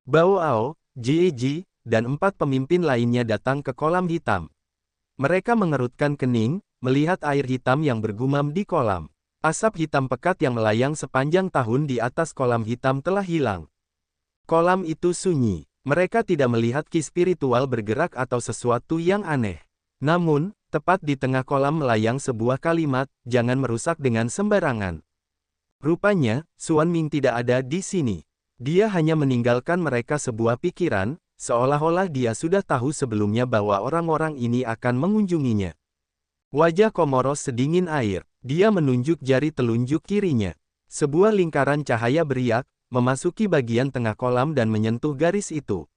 Bao Ao, Jie Ji, dan 4 pemimpin lainnya datang ke kolam hitam. Mereka mengerutkan kening, melihat air hitam yang bergumam di kolam. Asap hitam pekat yang melayang sepanjang tahun di atas kolam hitam telah hilang. Kolam itu sunyi. Mereka tidak melihat ki spiritual bergerak atau sesuatu yang aneh. Namun, tepat di tengah kolam melayang sebuah kalimat, "Jangan merusak dengan sembarangan." Rupanya, Xuan Ming tidak ada di sini. Dia hanya meninggalkan mereka sebuah pikiran, seolah-olah dia sudah tahu sebelumnya bahwa orang-orang ini akan mengunjunginya. Wajah Komoros sedingin air. Dia menunjuk jari telunjuk kirinya. Sebuah lingkaran cahaya beriak, memasuki bagian tengah kolam dan menyentuh garis itu.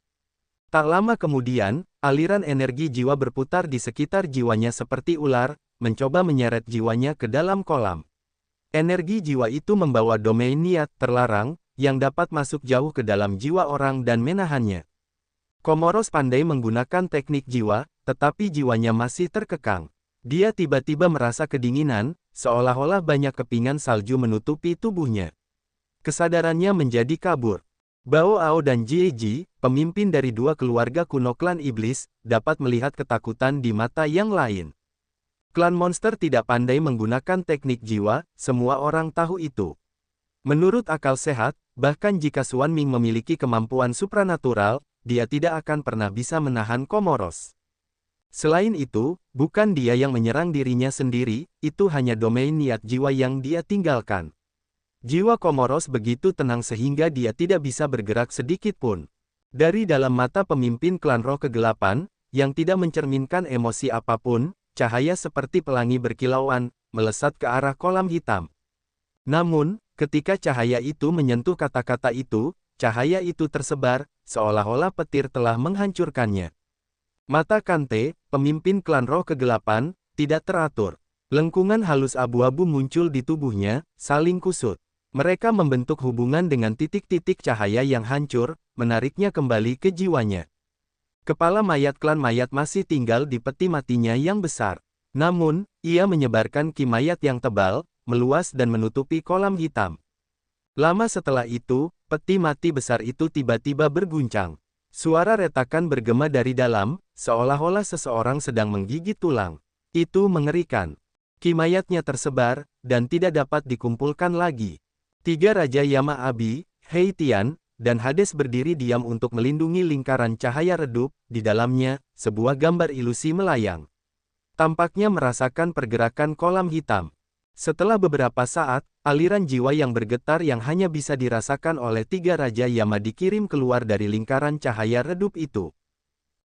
Tak lama kemudian, aliran energi jiwa berputar di sekitar jiwanya seperti ular, mencoba menyeret jiwanya ke dalam kolam. Energi jiwa itu membawa domain niat terlarang, yang dapat masuk jauh ke dalam jiwa orang dan menahannya. Komoros pandai menggunakan teknik jiwa, tetapi jiwanya masih terkekang. Dia tiba-tiba merasa kedinginan, seolah-olah banyak kepingan salju menutupi tubuhnya. Kesadarannya menjadi kabur. Bao Ao dan Jie Ji, pemimpin dari 2 keluarga kuno klan iblis, dapat melihat ketakutan di mata yang lain. Klan monster tidak pandai menggunakan teknik jiwa, semua orang tahu itu. Menurut akal sehat, bahkan jika Xuan Ming memiliki kemampuan supranatural, dia tidak akan pernah bisa menahan Komoros. Selain itu, bukan dia yang menyerang dirinya sendiri, itu hanya domain niat jiwa yang dia tinggalkan. Jiwa Komoros begitu tenang sehingga dia tidak bisa bergerak sedikit pun. Dari dalam mata pemimpin klan roh kegelapan, yang tidak mencerminkan emosi apapun, cahaya seperti pelangi berkilauan, melesat ke arah kolam hitam. Namun, ketika cahaya itu menyentuh kata-kata itu, cahaya itu tersebar, seolah-olah petir telah menghancurkannya. Mata Kante, pemimpin klan roh kegelapan, tidak teratur. Lengkungan halus abu-abu muncul di tubuhnya, saling kusut. Mereka membentuk hubungan dengan titik-titik cahaya yang hancur, menariknya kembali ke jiwanya. Kepala mayat klan mayat masih tinggal di peti matinya yang besar. Namun, ia menyebarkan ki mayat yang tebal, meluas dan menutupi kolam hitam. Lama setelah itu, peti mati besar itu tiba-tiba berguncang. Suara retakan bergema dari dalam, seolah-olah seseorang sedang menggigit tulang. Itu mengerikan. Ki mayatnya tersebar, dan tidak dapat dikumpulkan lagi. 3 Raja Yama Abi, Hei Tian, dan Hades berdiri diam untuk melindungi lingkaran cahaya redup, di dalamnya, sebuah gambar ilusi melayang. Tampaknya merasakan pergerakan kolam hitam. Setelah beberapa saat, aliran jiwa yang bergetar yang hanya bisa dirasakan oleh 3 Raja Yama dikirim keluar dari lingkaran cahaya redup itu.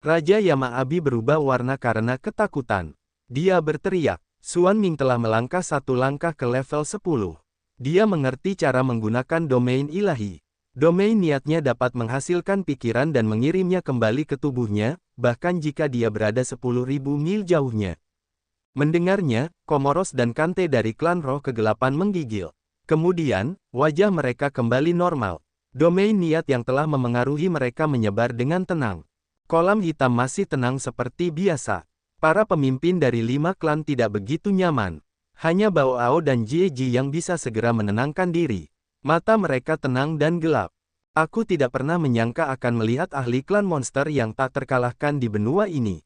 Raja Yama Abi berubah warna karena ketakutan. Dia berteriak, Xuan Ming telah melangkah 1 langkah ke level 10. Dia mengerti cara menggunakan domain ilahi. Domain niatnya dapat menghasilkan pikiran dan mengirimnya kembali ke tubuhnya, bahkan jika dia berada 10.000 mil jauhnya. Mendengarnya, Komoros dan Kante dari klan roh kegelapan menggigil. Kemudian, wajah mereka kembali normal. Domain niat yang telah memengaruhi mereka menyebar dengan tenang. Kolam hitam masih tenang seperti biasa. Para pemimpin dari 5 klan tidak begitu nyaman. Hanya Bao Ao dan Jie Ji yang bisa segera menenangkan diri. Mata mereka tenang dan gelap. Aku tidak pernah menyangka akan melihat ahli klan monster yang tak terkalahkan di benua ini.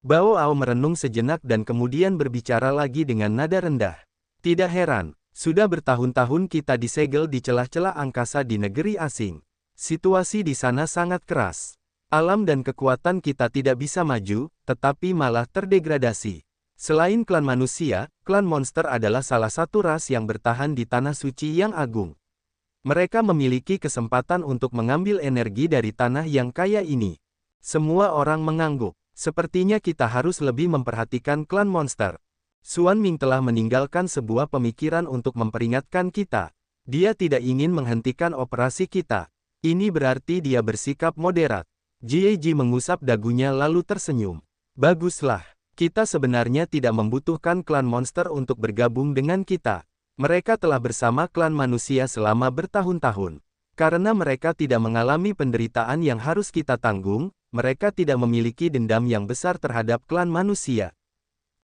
Bao Ao merenung sejenak dan kemudian berbicara lagi dengan nada rendah. Tidak heran, sudah bertahun-tahun kita disegel di celah-celah angkasa di negeri asing. Situasi di sana sangat keras. Alam dan kekuatan kita tidak bisa maju, tetapi malah terdegradasi. Selain klan manusia, klan monster adalah salah satu ras yang bertahan di tanah suci yang agung. Mereka memiliki kesempatan untuk mengambil energi dari tanah yang kaya ini. Semua orang mengangguk. Sepertinya kita harus lebih memperhatikan klan monster. Xuan Ming telah meninggalkan sebuah pemikiran untuk memperingatkan kita. Dia tidak ingin menghentikan operasi kita. Ini berarti dia bersikap moderat. Jie Ji mengusap dagunya lalu tersenyum. Baguslah. Kita sebenarnya tidak membutuhkan klan monster untuk bergabung dengan kita. Mereka telah bersama klan manusia selama bertahun-tahun. Karena mereka tidak mengalami penderitaan yang harus kita tanggung, mereka tidak memiliki dendam yang besar terhadap klan manusia.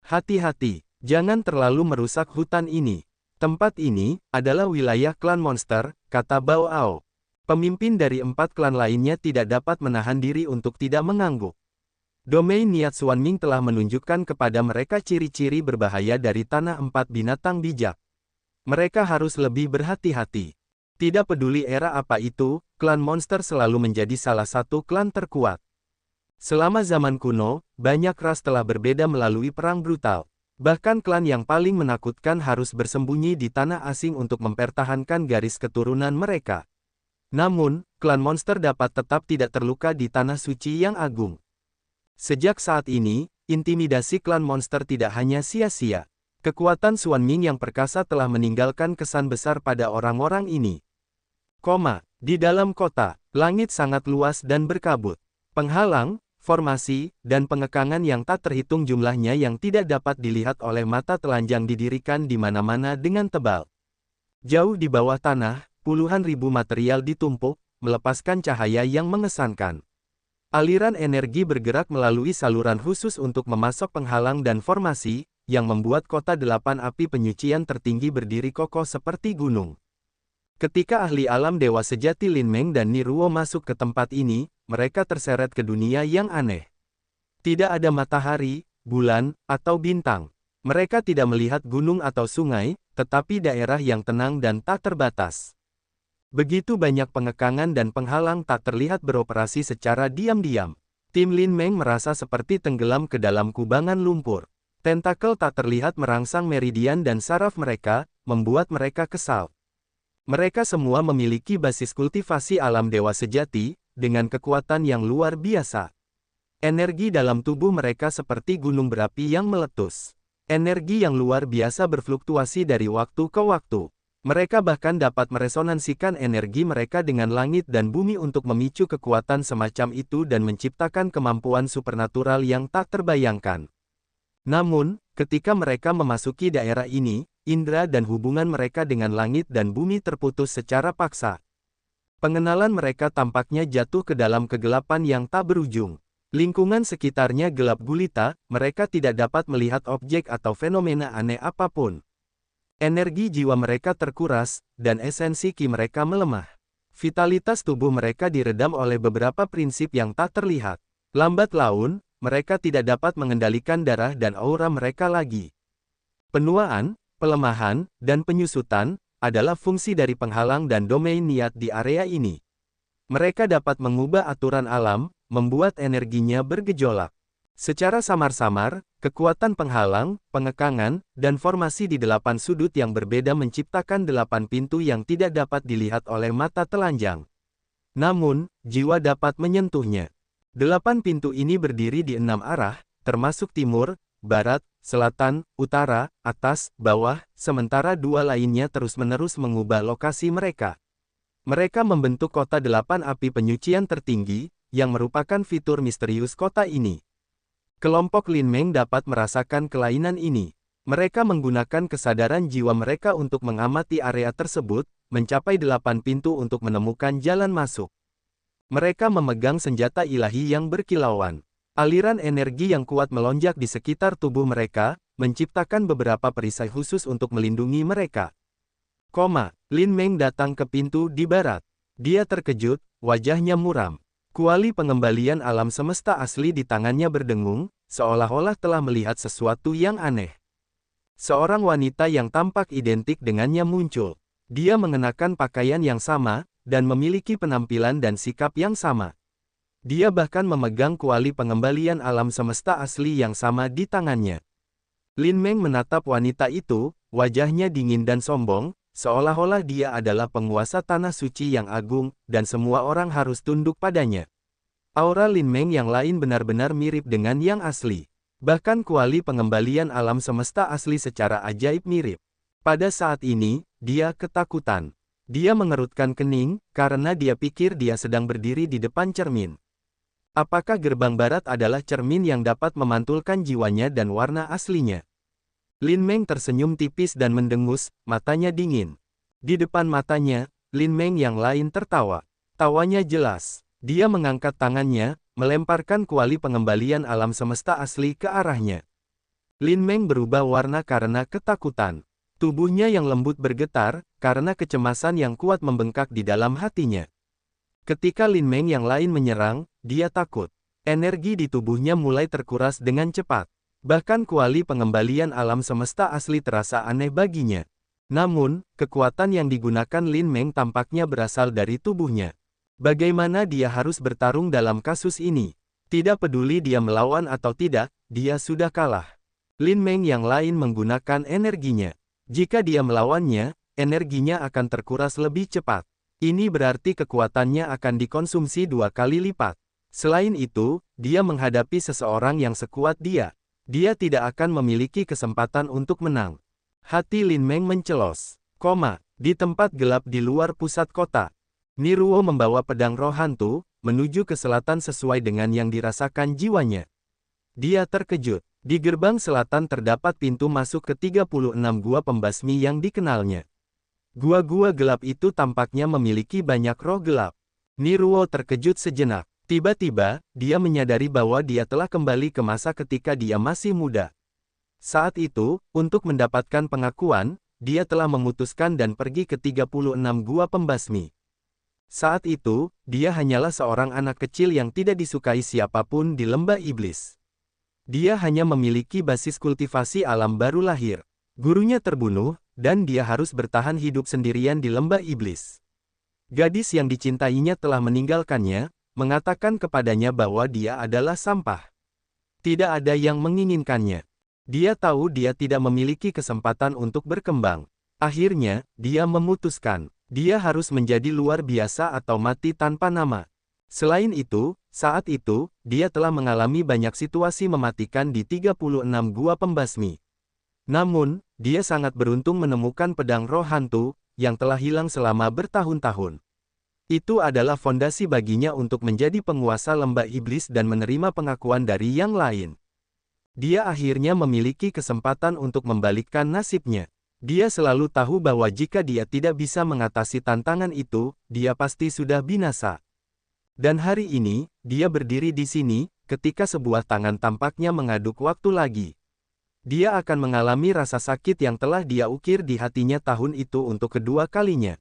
Hati-hati, jangan terlalu merusak hutan ini. Tempat ini adalah wilayah klan monster, kata Bao Ao. Pemimpin dari 4 klan lainnya tidak dapat menahan diri untuk tidak mengangguk. Domain niat Xuanming telah menunjukkan kepada mereka ciri-ciri berbahaya dari tanah 4 binatang bijak. Mereka harus lebih berhati-hati. Tidak peduli era apa itu, klan monster selalu menjadi salah satu klan terkuat. Selama zaman kuno, banyak ras telah berbeda melalui perang brutal. Bahkan klan yang paling menakutkan harus bersembunyi di tanah asing untuk mempertahankan garis keturunan mereka. Namun, klan monster dapat tetap tidak terluka di tanah suci yang agung. Sejak saat ini, intimidasi klan monster tidak hanya sia-sia. Kekuatan Xuanming yang perkasa telah meninggalkan kesan besar pada orang-orang ini. Di dalam kota, langit sangat luas dan berkabut. Penghalang, formasi, dan pengekangan yang tak terhitung jumlahnya yang tidak dapat dilihat oleh mata telanjang didirikan di mana-mana dengan tebal. Jauh di bawah tanah, puluhan ribu material ditumpuk, melepaskan cahaya yang mengesankan. Aliran energi bergerak melalui saluran khusus untuk memasok penghalang dan formasi, yang membuat kota 8 api penyucian tertinggi berdiri kokoh seperti gunung. Ketika ahli alam dewa sejati Lin Meng dan Niruo masuk ke tempat ini, mereka terseret ke dunia yang aneh. Tidak ada matahari, bulan, atau bintang. Mereka tidak melihat gunung atau sungai, tetapi daerah yang tenang dan tak terbatas. Begitu banyak pengekangan dan penghalang tak terlihat beroperasi secara diam-diam. Tim Lin Meng merasa seperti tenggelam ke dalam kubangan lumpur. Tentakel tak terlihat merangsang meridian dan saraf mereka, membuat mereka kesal. Mereka semua memiliki basis kultivasi alam dewa sejati, dengan kekuatan yang luar biasa. Energi dalam tubuh mereka seperti gunung berapi yang meletus. Energi yang luar biasa berfluktuasi dari waktu ke waktu. Mereka bahkan dapat meresonansikan energi mereka dengan langit dan bumi untuk memicu kekuatan semacam itu dan menciptakan kemampuan supernatural yang tak terbayangkan. Namun, ketika mereka memasuki daerah ini, indera dan hubungan mereka dengan langit dan bumi terputus secara paksa. Pengenalan mereka tampaknya jatuh ke dalam kegelapan yang tak berujung. Lingkungan sekitarnya gelap gulita, mereka tidak dapat melihat objek atau fenomena aneh apapun. Energi jiwa mereka terkuras, dan esensi ki mereka melemah. Vitalitas tubuh mereka diredam oleh beberapa prinsip yang tak terlihat. Lambat laun, mereka tidak dapat mengendalikan darah dan aura mereka lagi. Penuaan, pelemahan, dan penyusutan adalah fungsi dari penghalang dan domain niat di area ini. Mereka dapat mengubah aturan alam, membuat energinya bergejolak. Secara samar-samar, kekuatan penghalang, pengekangan, dan formasi di 8 sudut yang berbeda menciptakan 8 pintu yang tidak dapat dilihat oleh mata telanjang. Namun, jiwa dapat menyentuhnya. 8 pintu ini berdiri di 6 arah, termasuk timur, barat, selatan, utara, atas, bawah, sementara 2 lainnya terus-menerus mengubah lokasi mereka. Mereka membentuk kota 8 api penyucian tertinggi, yang merupakan fitur misterius kota ini. Kelompok Lin Meng dapat merasakan kelainan ini. Mereka menggunakan kesadaran jiwa mereka untuk mengamati area tersebut, mencapai 8 pintu untuk menemukan jalan masuk. Mereka memegang senjata ilahi yang berkilauan. Aliran energi yang kuat melonjak di sekitar tubuh mereka, menciptakan beberapa perisai khusus untuk melindungi mereka. Lin Meng datang ke pintu di barat. Dia terkejut, wajahnya muram. Kuali pengembalian alam semesta asli di tangannya berdengung, seolah-olah telah melihat sesuatu yang aneh. Seorang wanita yang tampak identik dengannya muncul. Dia mengenakan pakaian yang sama, dan memiliki penampilan dan sikap yang sama. Dia bahkan memegang kuali pengembalian alam semesta asli yang sama di tangannya. Lin Meng menatap wanita itu, wajahnya dingin dan sombong, seolah-olah dia adalah penguasa tanah suci yang agung, dan semua orang harus tunduk padanya. Aura Lin Meng yang lain benar-benar mirip dengan yang asli. Bahkan kuali pengembalian alam semesta asli secara ajaib mirip. Pada saat ini, dia ketakutan. Dia mengerutkan kening, karena dia pikir dia sedang berdiri di depan cermin. Apakah gerbang barat adalah cermin yang dapat memantulkan jiwanya dan warna aslinya? Lin Meng tersenyum tipis dan mendengus, matanya dingin. Di depan matanya, Lin Meng yang lain tertawa. Tawanya jelas. Dia mengangkat tangannya, melemparkan kuali pengembalian alam semesta asli ke arahnya. Lin Meng berubah warna karena ketakutan. Tubuhnya yang lembut bergetar, karena kecemasan yang kuat membengkak di dalam hatinya. Ketika Lin Meng yang lain menyerang, dia takut. Energi di tubuhnya mulai terkuras dengan cepat. Bahkan kuali pengembalian alam semesta asli terasa aneh baginya. Namun, kekuatan yang digunakan Lin Meng tampaknya berasal dari tubuhnya. Bagaimana dia harus bertarung dalam kasus ini? Tidak peduli dia melawan atau tidak, dia sudah kalah. Lin Meng yang lain menggunakan energinya. Jika dia melawannya, energinya akan terkuras lebih cepat. Ini berarti kekuatannya akan dikonsumsi 2 kali lipat. Selain itu, dia menghadapi seseorang yang sekuat dia. Dia tidak akan memiliki kesempatan untuk menang. Hati Lin Meng mencelos. Di tempat gelap di luar pusat kota. Niruo membawa pedang roh hantu, menuju ke selatan sesuai dengan yang dirasakan jiwanya. Dia terkejut. Di gerbang selatan terdapat pintu masuk ke 36 gua pembasmi yang dikenalnya. Gua-gua gelap itu tampaknya memiliki banyak roh gelap. Niruo terkejut sejenak. Tiba-tiba, dia menyadari bahwa dia telah kembali ke masa ketika dia masih muda. Saat itu, untuk mendapatkan pengakuan, dia telah memutuskan dan pergi ke 36 gua pembasmi. Saat itu, dia hanyalah seorang anak kecil yang tidak disukai siapapun di lembah iblis. Dia hanya memiliki basis kultivasi alam baru lahir. Gurunya terbunuh, dan dia harus bertahan hidup sendirian di lembah iblis. Gadis yang dicintainya telah meninggalkannya, mengatakan kepadanya bahwa dia adalah sampah. Tidak ada yang menginginkannya. Dia tahu dia tidak memiliki kesempatan untuk berkembang. Akhirnya, dia memutuskan, dia harus menjadi luar biasa atau mati tanpa nama. Selain itu, saat itu, dia telah mengalami banyak situasi mematikan di 36 gua pembasmi. Namun, dia sangat beruntung menemukan pedang roh hantu, yang telah hilang selama bertahun-tahun. Itu adalah fondasi baginya untuk menjadi penguasa lembah iblis dan menerima pengakuan dari yang lain. Dia akhirnya memiliki kesempatan untuk membalikkan nasibnya. Dia selalu tahu bahwa jika dia tidak bisa mengatasi tantangan itu, dia pasti sudah binasa. Dan hari ini, dia berdiri di sini, ketika sebuah tangan tampaknya mengaduk waktu lagi. Dia akan mengalami rasa sakit yang telah dia ukir di hatinya tahun itu untuk kedua kalinya.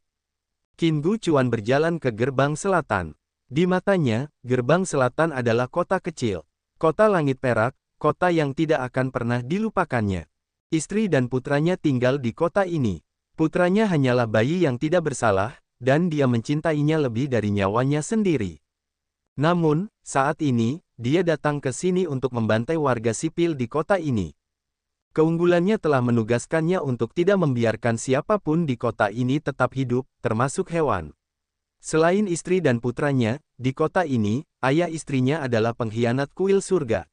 Qin Gu Chuan berjalan ke gerbang selatan. Di matanya, gerbang selatan adalah kota kecil. Kota langit perak, kota yang tidak akan pernah dilupakannya. Istri dan putranya tinggal di kota ini. Putranya hanyalah bayi yang tidak bersalah, dan dia mencintainya lebih dari nyawanya sendiri. Namun, saat ini, dia datang ke sini untuk membantai warga sipil di kota ini. Keunggulannya telah menugaskannya untuk tidak membiarkan siapapun di kota ini tetap hidup, termasuk hewan. Selain istri dan putranya, di kota ini, ayah istrinya adalah pengkhianat kuil surga.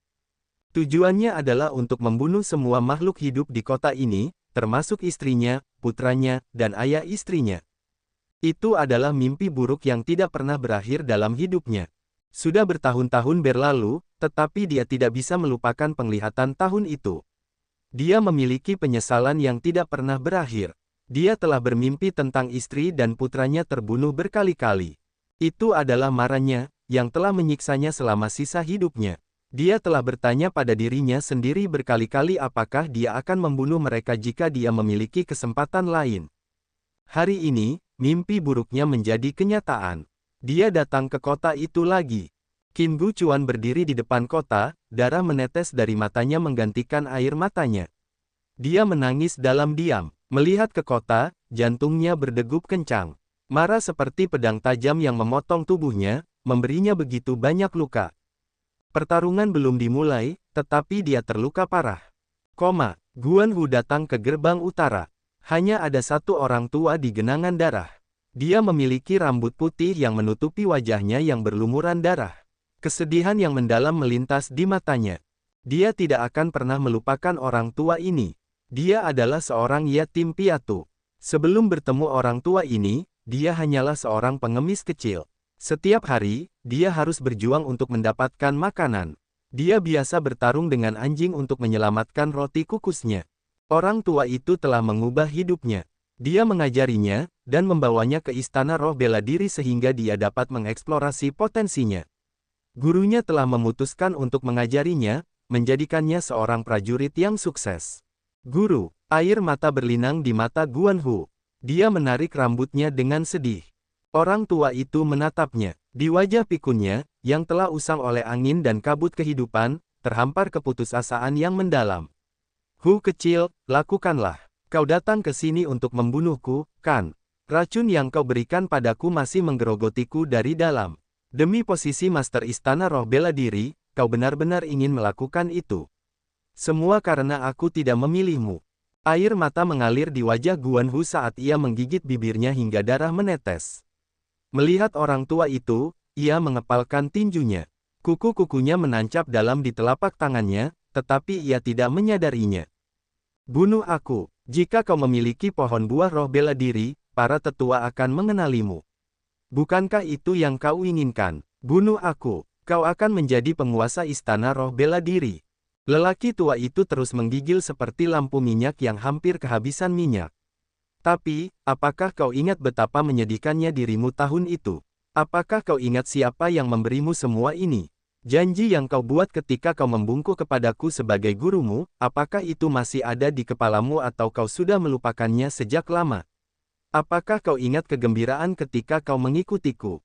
Tujuannya adalah untuk membunuh semua makhluk hidup di kota ini, termasuk istrinya, putranya, dan ayah istrinya. Itu adalah mimpi buruk yang tidak pernah berakhir dalam hidupnya. Sudah bertahun-tahun berlalu, tetapi dia tidak bisa melupakan penglihatan tahun itu. Dia memiliki penyesalan yang tidak pernah berakhir. Dia telah bermimpi tentang istri dan putranya terbunuh berkali-kali. Itu adalah marahnya, yang telah menyiksanya selama sisa hidupnya. Dia telah bertanya pada dirinya sendiri berkali-kali apakah dia akan membunuh mereka jika dia memiliki kesempatan lain. Hari ini, mimpi buruknya menjadi kenyataan. Dia datang ke kota itu lagi. Qin Gu Chuan berdiri di depan kota, darah menetes dari matanya menggantikan air matanya. Dia menangis dalam diam. Melihat ke kota, jantungnya berdegup kencang. Marah seperti pedang tajam yang memotong tubuhnya, memberinya begitu banyak luka. Pertarungan belum dimulai, tetapi dia terluka parah. Guan Hu datang ke gerbang utara. Hanya ada satu orang tua di genangan darah. Dia memiliki rambut putih yang menutupi wajahnya yang berlumuran darah. Kesedihan yang mendalam melintas di matanya. Dia tidak akan pernah melupakan orang tua ini. Dia adalah seorang yatim piatu. Sebelum bertemu orang tua ini, dia hanyalah seorang pengemis kecil. Setiap hari, dia harus berjuang untuk mendapatkan makanan. Dia biasa bertarung dengan anjing untuk menyelamatkan roti kukusnya. Orang tua itu telah mengubah hidupnya. Dia mengajarinya, dan membawanya ke istana roh bela diri sehingga dia dapat mengeksplorasi potensinya. Gurunya telah memutuskan untuk mengajarinya, menjadikannya seorang prajurit yang sukses. Guru, air mata berlinang di mata Guan Hu. Dia menarik rambutnya dengan sedih. Orang tua itu menatapnya. Di wajah pikunnya, yang telah usang oleh angin dan kabut kehidupan, terhampar keputusasaan yang mendalam. Hu kecil, lakukanlah. Kau datang ke sini untuk membunuhku, kan? Racun yang kau berikan padaku masih menggerogotiku dari dalam. Demi posisi Master Istana Roh Bela Diri, kau benar-benar ingin melakukan itu. Semua karena aku tidak memilihmu. Air mata mengalir di wajah Guan Hu saat ia menggigit bibirnya hingga darah menetes. Melihat orang tua itu, ia mengepalkan tinjunya. Kuku-kukunya menancap dalam di telapak tangannya, tetapi ia tidak menyadarinya. Bunuh aku. Jika kau memiliki pohon buah roh bela diri, para tetua akan mengenalimu. Bukankah itu yang kau inginkan? Bunuh aku. Kau akan menjadi penguasa istana roh bela diri. Lelaki tua itu terus menggigil seperti lampu minyak yang hampir kehabisan minyak. Tapi, apakah kau ingat betapa menyedihkannya dirimu tahun itu? Apakah kau ingat siapa yang memberimu semua ini? Janji yang kau buat ketika kau membungkuk kepadaku sebagai gurumu, apakah itu masih ada di kepalamu atau kau sudah melupakannya sejak lama? Apakah kau ingat kegembiraan ketika kau mengikutiku?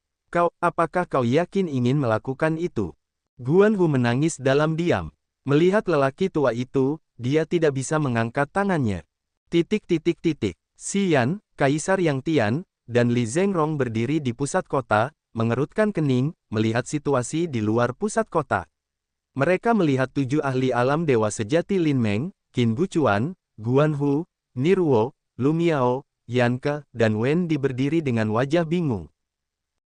Apakah kau yakin ingin melakukan itu? Guan Hu menangis dalam diam. Melihat lelaki tua itu, dia tidak bisa mengangkat tangannya. Xian, Kaisar Yang Tian, dan Li Zhengrong berdiri di pusat kota, mengerutkan kening, melihat situasi di luar pusat kota. Mereka melihat 7 ahli alam dewa sejati Lin Meng, Qin Buchuan, Guan Hu, Nirwo, Lu Miao, Yan Ke, dan Wen Di berdiri dengan wajah bingung.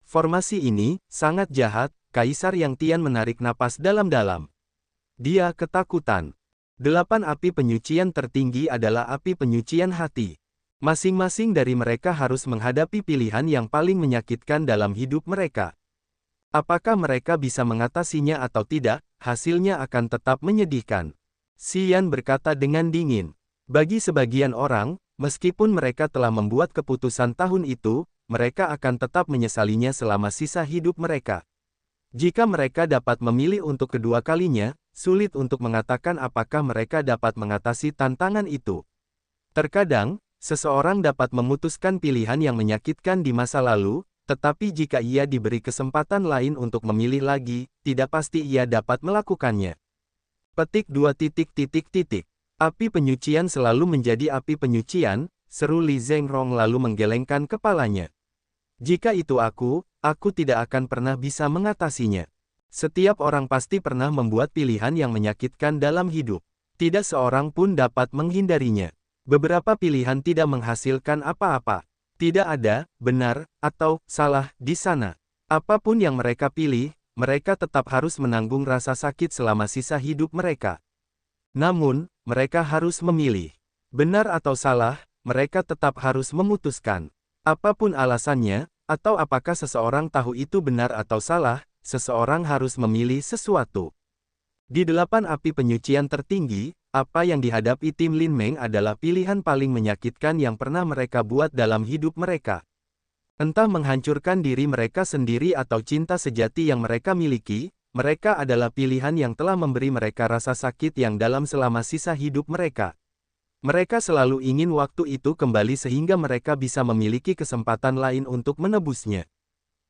Formasi ini sangat jahat. Kaisar Yang Tian menarik napas dalam-dalam. Dia ketakutan. 8 api penyucian tertinggi adalah api penyucian hati. Masing-masing dari mereka harus menghadapi pilihan yang paling menyakitkan dalam hidup mereka. Apakah mereka bisa mengatasinya atau tidak, hasilnya akan tetap menyedihkan. Xian berkata dengan dingin. Bagi sebagian orang, meskipun mereka telah membuat keputusan tahun itu, mereka akan tetap menyesalinya selama sisa hidup mereka. Jika mereka dapat memilih untuk kedua kalinya, sulit untuk mengatakan apakah mereka dapat mengatasi tantangan itu. Terkadang, seseorang dapat memutuskan pilihan yang menyakitkan di masa lalu, tetapi jika ia diberi kesempatan lain untuk memilih lagi, tidak pasti ia dapat melakukannya. Petik 2. Api penyucian selalu menjadi api penyucian, seru Li Zhengrong lalu menggelengkan kepalanya. Jika itu aku tidak akan pernah bisa mengatasinya. Setiap orang pasti pernah membuat pilihan yang menyakitkan dalam hidup. Tidak seorang pun dapat menghindarinya. Beberapa pilihan tidak menghasilkan apa-apa. Tidak ada benar atau salah di sana. Apapun yang mereka pilih, mereka tetap harus menanggung rasa sakit selama sisa hidup mereka. Namun, mereka harus memilih. Benar atau salah, mereka tetap harus memutuskan. Apapun alasannya, atau apakah seseorang tahu itu benar atau salah, seseorang harus memilih sesuatu. Di 8 api penyucian tertinggi, apa yang dihadapi tim Lin Meng adalah pilihan paling menyakitkan yang pernah mereka buat dalam hidup mereka. Entah menghancurkan diri mereka sendiri atau cinta sejati yang mereka miliki, mereka adalah pilihan yang telah memberi mereka rasa sakit yang dalam selama sisa hidup mereka. Mereka selalu ingin waktu itu kembali sehingga mereka bisa memiliki kesempatan lain untuk menebusnya.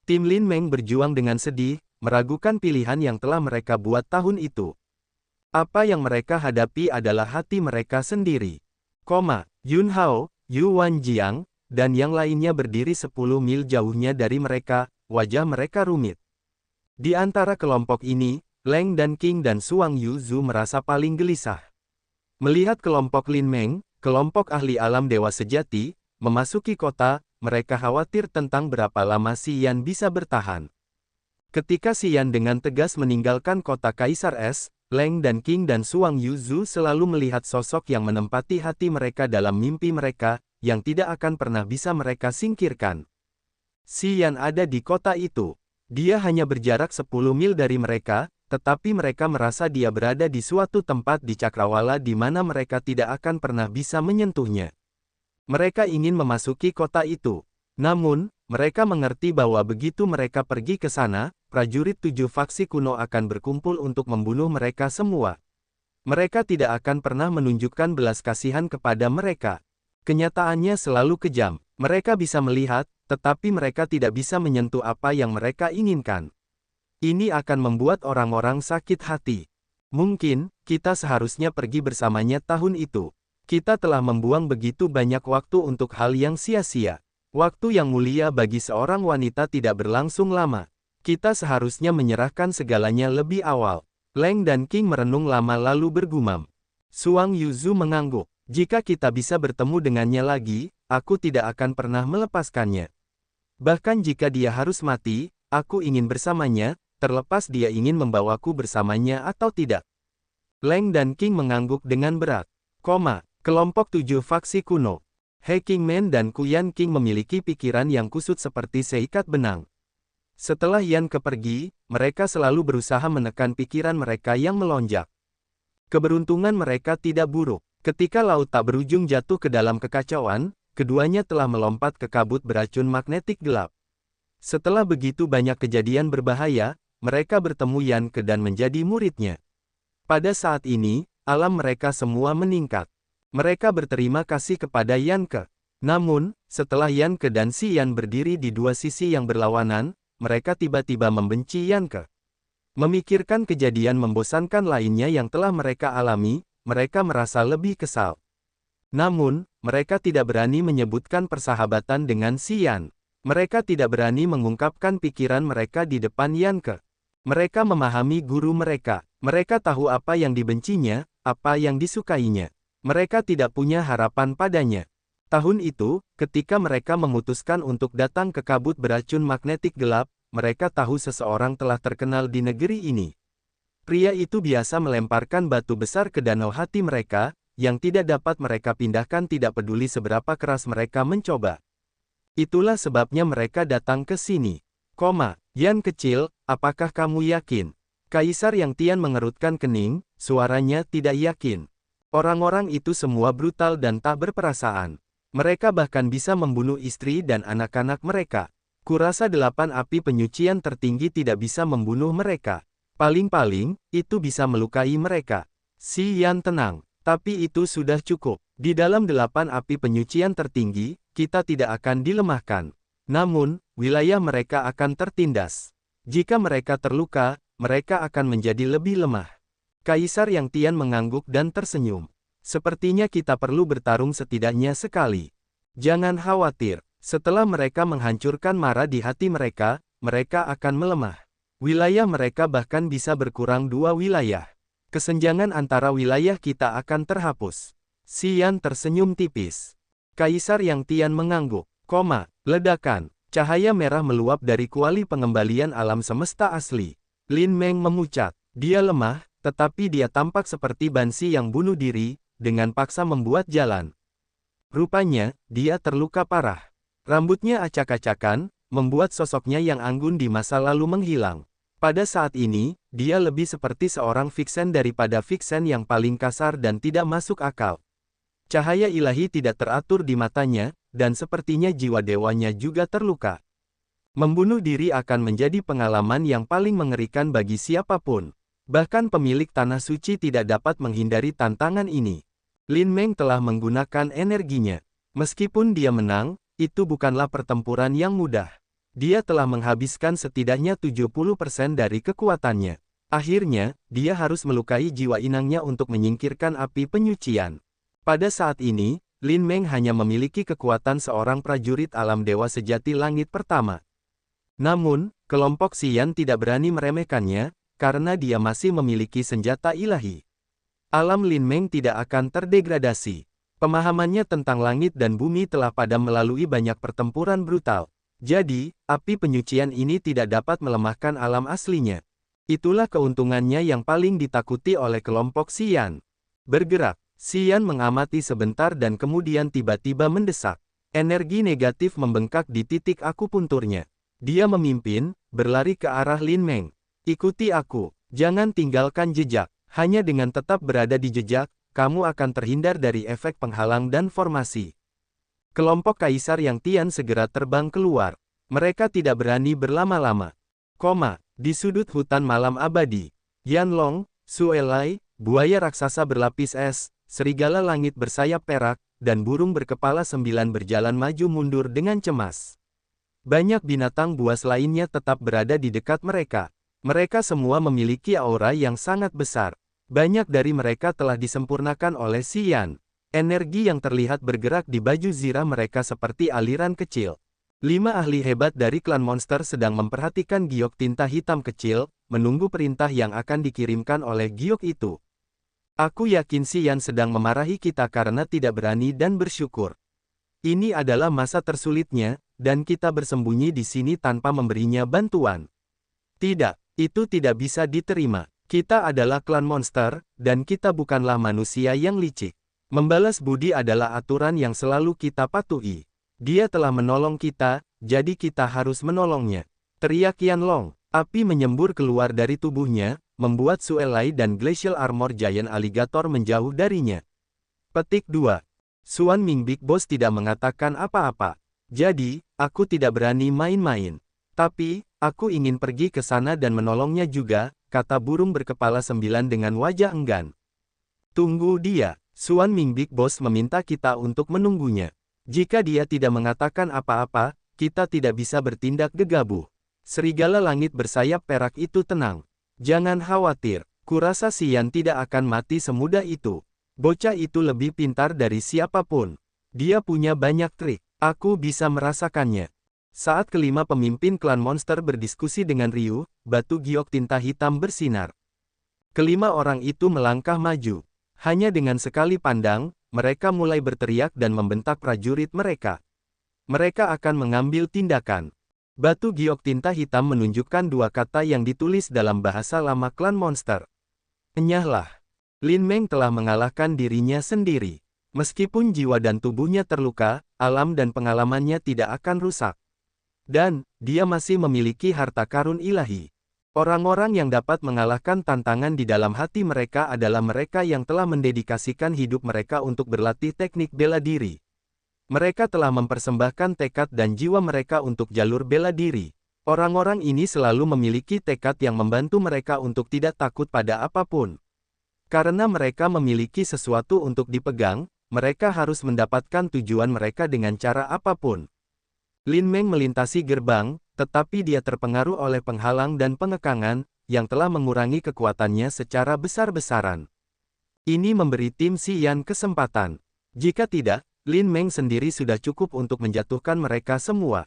Tim Lin Meng berjuang dengan sedih, meragukan pilihan yang telah mereka buat tahun itu. Apa yang mereka hadapi adalah hati mereka sendiri. Yun Hao, Yu Wanjiang, dan yang lainnya berdiri 10 mil jauhnya dari mereka, wajah mereka rumit. Di antara kelompok ini, Leng dan Qing dan Suang Yuzu merasa paling gelisah. Melihat kelompok Lin Meng, kelompok ahli alam dewa sejati, memasuki kota, mereka khawatir tentang berapa lama Xian bisa bertahan. Ketika Xian dengan tegas meninggalkan kota Kaisar Es, Leng dan Qing dan Suang Yuzu selalu melihat sosok yang menempati hati mereka dalam mimpi mereka, yang tidak akan pernah bisa mereka singkirkan. Xian ada di kota itu. Dia hanya berjarak 10 mil dari mereka, tetapi mereka merasa dia berada di suatu tempat di Cakrawala di mana mereka tidak akan pernah bisa menyentuhnya. Mereka ingin memasuki kota itu. Namun, mereka mengerti bahwa begitu mereka pergi ke sana, prajurit 7 faksi kuno akan berkumpul untuk membunuh mereka semua. Mereka tidak akan pernah menunjukkan belas kasihan kepada mereka. Kenyataannya selalu kejam. Mereka bisa melihat tetapi mereka tidak bisa menyentuh apa yang mereka inginkan. Ini akan membuat orang-orang sakit hati. Mungkin, kita seharusnya pergi bersamanya tahun itu. Kita telah membuang begitu banyak waktu untuk hal yang sia-sia. Waktu yang mulia bagi seorang wanita tidak berlangsung lama. Kita seharusnya menyerahkan segalanya lebih awal. Leng dan King merenung lama lalu bergumam. Suang Yuzu mengangguk. Jika kita bisa bertemu dengannya lagi, aku tidak akan pernah melepaskannya. Bahkan jika dia harus mati, aku ingin bersamanya, terlepas dia ingin membawaku bersamanya atau tidak. Leng dan King mengangguk dengan berat. Kelompok 7 faksi kuno. He Qingmen dan Kuyan King memiliki pikiran yang kusut seperti seikat benang. Setelah Yan Ke pergi, mereka selalu berusaha menekan pikiran mereka yang melonjak. Keberuntungan mereka tidak buruk. Ketika laut tak berujung jatuh ke dalam kekacauan, keduanya telah melompat ke kabut beracun magnetik gelap. Setelah begitu banyak kejadian berbahaya, mereka bertemu Yan Ke dan menjadi muridnya. Pada saat ini, alam mereka semua meningkat. Mereka berterima kasih kepada Yan Ke. Namun, setelah Yan Ke dan si Yan berdiri di dua sisi yang berlawanan, mereka tiba-tiba membenci Yan Ke. Memikirkan kejadian membosankan lainnya yang telah mereka alami, mereka merasa lebih kesal. Namun, mereka tidak berani menyebutkan persahabatan dengan si Yan. Mereka tidak berani mengungkapkan pikiran mereka di depan Yan Ke. Mereka memahami guru mereka. Mereka tahu apa yang dibencinya, apa yang disukainya. Mereka tidak punya harapan padanya. Tahun itu, ketika mereka memutuskan untuk datang ke kabut beracun magnetik gelap, mereka tahu seseorang telah terkenal di negeri ini. Pria itu biasa melemparkan batu besar ke danau hati mereka, yang tidak dapat mereka pindahkan tidak peduli seberapa keras mereka mencoba. Itulah sebabnya mereka datang ke sini. Yan kecil, apakah kamu yakin? Kaisar Yang Tian mengerutkan kening, suaranya tidak yakin. Orang-orang itu semua brutal dan tak berperasaan. Mereka bahkan bisa membunuh istri dan anak-anak mereka. Kurasa 8 api penyucian tertinggi tidak bisa membunuh mereka. Paling-paling, itu bisa melukai mereka. Si Yan tenang. Tapi itu sudah cukup. Di dalam 8 api penyucian tertinggi, kita tidak akan dilemahkan. Namun, wilayah mereka akan tertindas. Jika mereka terluka, mereka akan menjadi lebih lemah. Kaisar Yang Tian mengangguk dan tersenyum. Sepertinya kita perlu bertarung setidaknya sekali. Jangan khawatir, setelah mereka menghancurkan mara di hati mereka, mereka akan melemah. Wilayah mereka bahkan bisa berkurang 2 wilayah. Kesenjangan antara wilayah kita akan terhapus. Si Yan tersenyum tipis. Kaisar Yang Tian mengangguk. Ledakan. Cahaya merah meluap dari kuali pengembalian alam semesta asli. Lin Meng memucat. Dia lemah, tetapi dia tampak seperti Bansi yang bunuh diri, dengan paksa membuat jalan. Rupanya, dia terluka parah. Rambutnya acak-acakan, membuat sosoknya yang anggun di masa lalu menghilang. Pada saat ini, dia lebih seperti seorang Vixen daripada Vixen yang paling kasar dan tidak masuk akal. Cahaya ilahi tidak teratur di matanya, dan sepertinya jiwa dewanya juga terluka. Membunuh diri akan menjadi pengalaman yang paling mengerikan bagi siapapun. Bahkan pemilik tanah suci tidak dapat menghindari tantangan ini. Lin Meng telah menggunakan energinya. Meskipun dia menang, itu bukanlah pertempuran yang mudah. Dia telah menghabiskan setidaknya 70% dari kekuatannya. Akhirnya, dia harus melukai jiwa inangnya untuk menyingkirkan api penyucian. Pada saat ini, Lin Meng hanya memiliki kekuatan seorang prajurit alam dewa sejati langit pertama. Namun, kelompok Xian tidak berani meremehkannya, karena dia masih memiliki senjata ilahi. Alam Lin Meng tidak akan terdegradasi. Pemahamannya tentang langit dan bumi telah padam melalui banyak pertempuran brutal. Jadi, api penyucian ini tidak dapat melemahkan alam aslinya. Itulah keuntungannya yang paling ditakuti oleh kelompok Xian. Bergerak. Xian mengamati sebentar dan kemudian tiba-tiba mendesak. Energi negatif membengkak di titik akupunturnya. Dia memimpin, berlari ke arah Lin Meng. Ikuti aku, jangan tinggalkan jejak. Hanya dengan tetap berada di jejak, kamu akan terhindar dari efek penghalang dan formasi. Kelompok Kaisar Yang Tian segera terbang keluar. Mereka tidak berani berlama-lama. Di sudut hutan malam abadi. Yanlong, Suelai, buaya raksasa berlapis es, serigala langit bersayap perak, dan burung berkepala 9 berjalan maju mundur dengan cemas. Banyak binatang buas lainnya tetap berada di dekat mereka. Mereka semua memiliki aura yang sangat besar. Banyak dari mereka telah disempurnakan oleh Xian. Energi yang terlihat bergerak di baju zirah mereka seperti aliran kecil. 5 ahli hebat dari klan monster sedang memperhatikan giok tinta hitam kecil, menunggu perintah yang akan dikirimkan oleh giok itu. Aku yakin Xian sedang memarahi kita karena tidak berani dan bersyukur. Ini adalah masa tersulitnya, dan kita bersembunyi di sini tanpa memberinya bantuan. Tidak, itu tidak bisa diterima. Kita adalah klan monster, dan kita bukanlah manusia yang licik. Membalas budi adalah aturan yang selalu kita patuhi. Dia telah menolong kita, jadi kita harus menolongnya. Teriak Yanlong. Api menyembur keluar dari tubuhnya, membuat Suelai dan Glacial Armor Giant Alligator menjauh darinya. Petik 2. Xuan Ming Big Boss tidak mengatakan apa-apa. Jadi, aku tidak berani main-main. Tapi, aku ingin pergi ke sana dan menolongnya juga, kata burung berkepala 9 dengan wajah enggan. Tunggu dia. Xuan Ming Big Boss meminta kita untuk menunggunya. Jika dia tidak mengatakan apa-apa, kita tidak bisa bertindak gegabah. Serigala langit bersayap perak itu tenang. Jangan khawatir, kurasa Xian tidak akan mati semudah itu. Bocah itu lebih pintar dari siapapun. Dia punya banyak trik. Aku bisa merasakannya. Saat kelima pemimpin klan monster berdiskusi dengan Ryu, batu giok tinta hitam bersinar. Kelima orang itu melangkah maju. Hanya dengan sekali pandang, mereka mulai berteriak dan membentak prajurit mereka. Mereka akan mengambil tindakan. Batu giok tinta hitam menunjukkan 2 kata yang ditulis dalam bahasa lama klan monster. Enyahlah. Lin Meng telah mengalahkan dirinya sendiri. Meskipun jiwa dan tubuhnya terluka, alam dan pengalamannya tidak akan rusak. Dan, dia masih memiliki harta karun ilahi. Orang-orang yang dapat mengalahkan tantangan di dalam hati mereka adalah mereka yang telah mendedikasikan hidup mereka untuk berlatih teknik bela diri. Mereka telah mempersembahkan tekad dan jiwa mereka untuk jalur bela diri. Orang-orang ini selalu memiliki tekad yang membantu mereka untuk tidak takut pada apapun. Karena mereka memiliki sesuatu untuk dipegang, mereka harus mendapatkan tujuan mereka dengan cara apapun. Lin Meng melintasi gerbang, tetapi dia terpengaruh oleh penghalang dan pengekangan, yang telah mengurangi kekuatannya secara besar-besaran. Ini memberi tim Xian kesempatan. Jika tidak, Lin Meng sendiri sudah cukup untuk menjatuhkan mereka semua.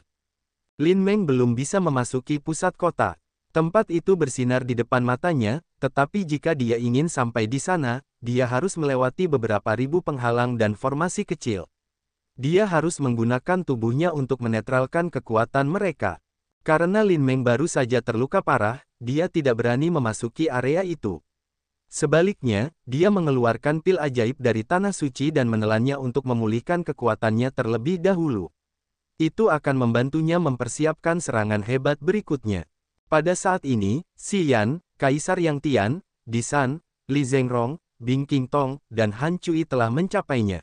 Lin Meng belum bisa memasuki pusat kota. Tempat itu bersinar di depan matanya, tetapi jika dia ingin sampai di sana, dia harus melewati beberapa ribu penghalang dan formasi kecil. Dia harus menggunakan tubuhnya untuk menetralkan kekuatan mereka. Karena Lin Meng baru saja terluka parah, dia tidak berani memasuki area itu. Sebaliknya, dia mengeluarkan pil ajaib dari tanah suci dan menelannya untuk memulihkan kekuatannya terlebih dahulu. Itu akan membantunya mempersiapkan serangan hebat berikutnya. Pada saat ini, Xian, Kaisar Yang Tian, Disan, Li Zhengrong, Bing Qingtong, dan Han Cui telah mencapainya.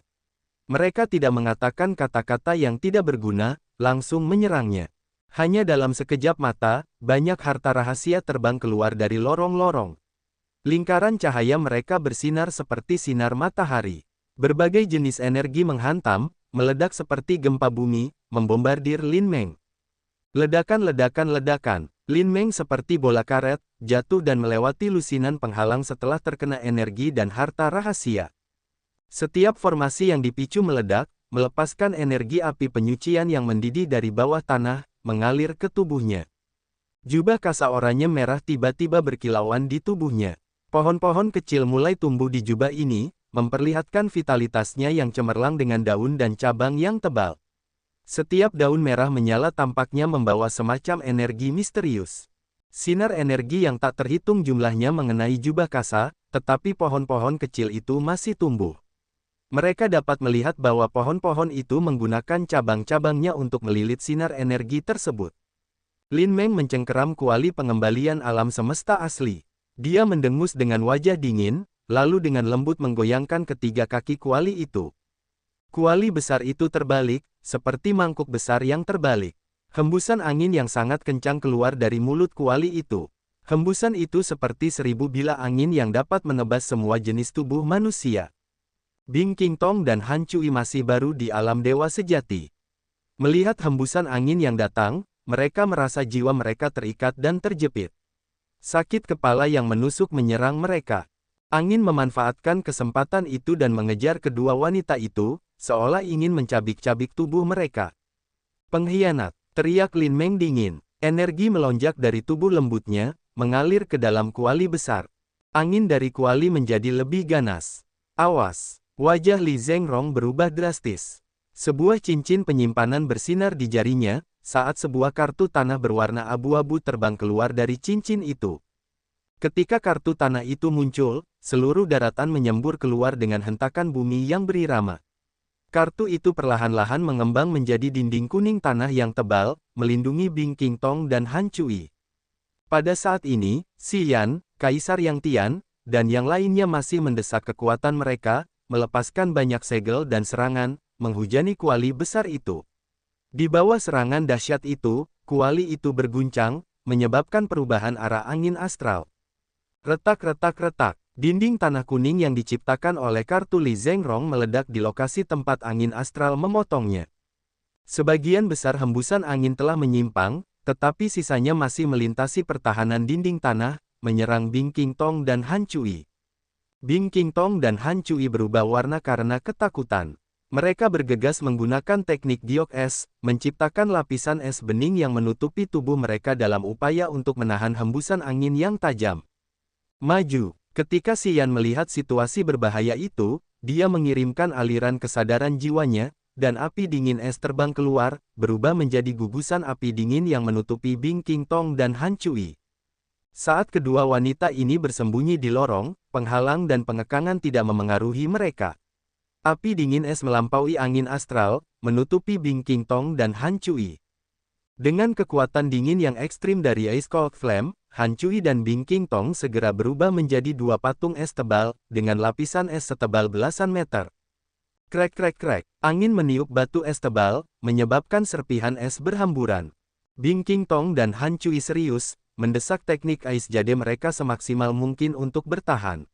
Mereka tidak mengatakan kata-kata yang tidak berguna, langsung menyerangnya. Hanya dalam sekejap mata, banyak harta rahasia terbang keluar dari lorong-lorong. Lingkaran cahaya mereka bersinar seperti sinar matahari. Berbagai jenis energi menghantam, meledak seperti gempa bumi, membombardir Lin Meng. Ledakan-ledakan-ledakan. Lin Meng seperti bola karet, jatuh dan melewati lusinan penghalang setelah terkena energi dan harta rahasia. Setiap formasi yang dipicu meledak, melepaskan energi api penyucian yang mendidih dari bawah tanah, mengalir ke tubuhnya. Jubah kasa oranye merah tiba-tiba berkilauan di tubuhnya. Pohon-pohon kecil mulai tumbuh di jubah ini, memperlihatkan vitalitasnya yang cemerlang dengan daun dan cabang yang tebal. Setiap daun merah menyala tampaknya membawa semacam energi misterius. Sinar energi yang tak terhitung jumlahnya mengenai jubah kasa, tetapi pohon-pohon kecil itu masih tumbuh. Mereka dapat melihat bahwa pohon-pohon itu menggunakan cabang-cabangnya untuk melilit sinar energi tersebut. Lin Meng mencengkeram kuali pengembalian alam semesta asli. Dia mendengus dengan wajah dingin, lalu dengan lembut menggoyangkan ketiga kaki kuali itu. Kuali besar itu terbalik, seperti mangkuk besar yang terbalik. Hembusan angin yang sangat kencang keluar dari mulut kuali itu. Hembusan itu seperti 1000 bilah angin yang dapat menebas semua jenis tubuh manusia. Bing Qingtong dan Han Cui masih baru di alam dewa sejati. Melihat hembusan angin yang datang, mereka merasa jiwa mereka terikat dan terjepit. Sakit kepala yang menusuk menyerang mereka. Angin memanfaatkan kesempatan itu dan mengejar kedua wanita itu, seolah ingin mencabik-cabik tubuh mereka. Pengkhianat, teriak Lin Meng dingin. Energi melonjak dari tubuh lembutnya, mengalir ke dalam kuali besar. Angin dari kuali menjadi lebih ganas. Awas! Wajah Li Zhengrong berubah drastis. Sebuah cincin penyimpanan bersinar di jarinya, saat sebuah kartu tanah berwarna abu-abu terbang keluar dari cincin itu. Ketika kartu tanah itu muncul, seluruh daratan menyembur keluar dengan hentakan bumi yang berirama. Kartu itu perlahan-lahan mengembang menjadi dinding kuning tanah yang tebal, melindungi Bing Qingtong dan Han Cui. Pada saat ini, Xi Yan, Kaisar Yang Tian, dan yang lainnya masih mendesak kekuatan mereka, melepaskan banyak segel dan serangan, menghujani kuali besar itu. Di bawah serangan dahsyat itu, kuali itu berguncang, menyebabkan perubahan arah angin astral. Retak-retak-retak, dinding tanah kuning yang diciptakan oleh kartu Li Zhengrong meledak di lokasi tempat angin astral memotongnya. Sebagian besar hembusan angin telah menyimpang, tetapi sisanya masih melintasi pertahanan dinding tanah, menyerang Bing Qingtong dan Han Cui. Bing Qingtong dan Han Cui berubah warna karena ketakutan. Mereka bergegas menggunakan teknik giok es, menciptakan lapisan es bening yang menutupi tubuh mereka dalam upaya untuk menahan hembusan angin yang tajam. Maju. Ketika Xi Yan melihat situasi berbahaya itu, dia mengirimkan aliran kesadaran jiwanya, dan api dingin es terbang keluar, berubah menjadi gugusan api dingin yang menutupi Bing Qingtong dan Han Cui. Saat kedua wanita ini bersembunyi di lorong, penghalang dan pengekangan tidak memengaruhi mereka. Api dingin es melampaui angin astral, menutupi Bing Qingtong dan Han Cui. Dengan kekuatan dingin yang ekstrim dari Ice Cold Flame, Han Cui dan Bing Qingtong segera berubah menjadi dua patung es tebal, dengan lapisan es setebal belasan meter. Krek-krek-krek, angin meniup batu es tebal, menyebabkan serpihan es berhamburan. Bing Qingtong dan Han Cui serius, mendesak teknik Ice Jade mereka semaksimal mungkin untuk bertahan.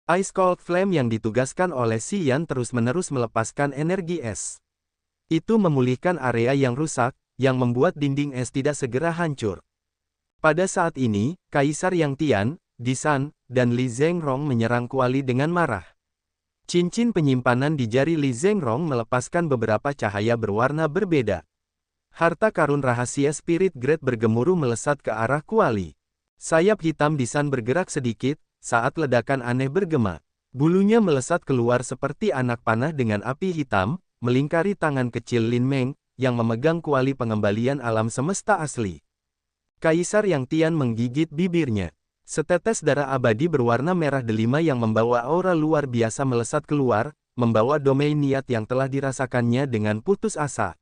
Ice Cold Flame yang ditugaskan oleh Xi Yan terus-menerus melepaskan energi es. Itu memulihkan area yang rusak, yang membuat dinding es tidak segera hancur. Pada saat ini, Kaisar Yang Tian, Disan, dan Li Zhengrong menyerang kuali dengan marah. Cincin penyimpanan di jari Li Zhengrong melepaskan beberapa cahaya berwarna berbeda. Harta karun rahasia Spirit Grade bergemuruh melesat ke arah kuali. Sayap hitam Disan bergerak sedikit, saat ledakan aneh bergema. Bulunya melesat keluar seperti anak panah dengan api hitam, melingkari tangan kecil Lin Meng, yang memegang kuali pengembalian alam semesta asli. Kaisar Yang Tian menggigit bibirnya. Setetes darah abadi berwarna merah delima yang membawa aura luar biasa melesat keluar, membawa domain niat yang telah dirasakannya dengan putus asa.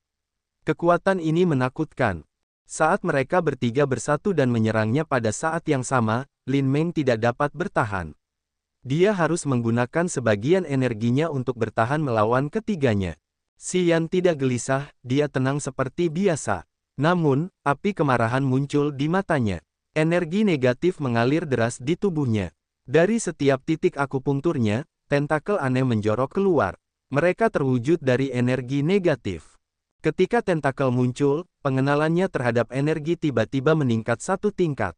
Kekuatan ini menakutkan. Saat mereka bertiga bersatu dan menyerangnya pada saat yang sama, Lin Meng tidak dapat bertahan. Dia harus menggunakan sebagian energinya untuk bertahan melawan ketiganya. Xi Yan tidak gelisah, dia tenang seperti biasa. Namun, api kemarahan muncul di matanya. Energi negatif mengalir deras di tubuhnya. Dari setiap titik akupunkturnya, tentakel aneh menjorok keluar. Mereka terwujud dari energi negatif. Ketika tentakel muncul, pengenalannya terhadap energi tiba-tiba meningkat satu tingkat.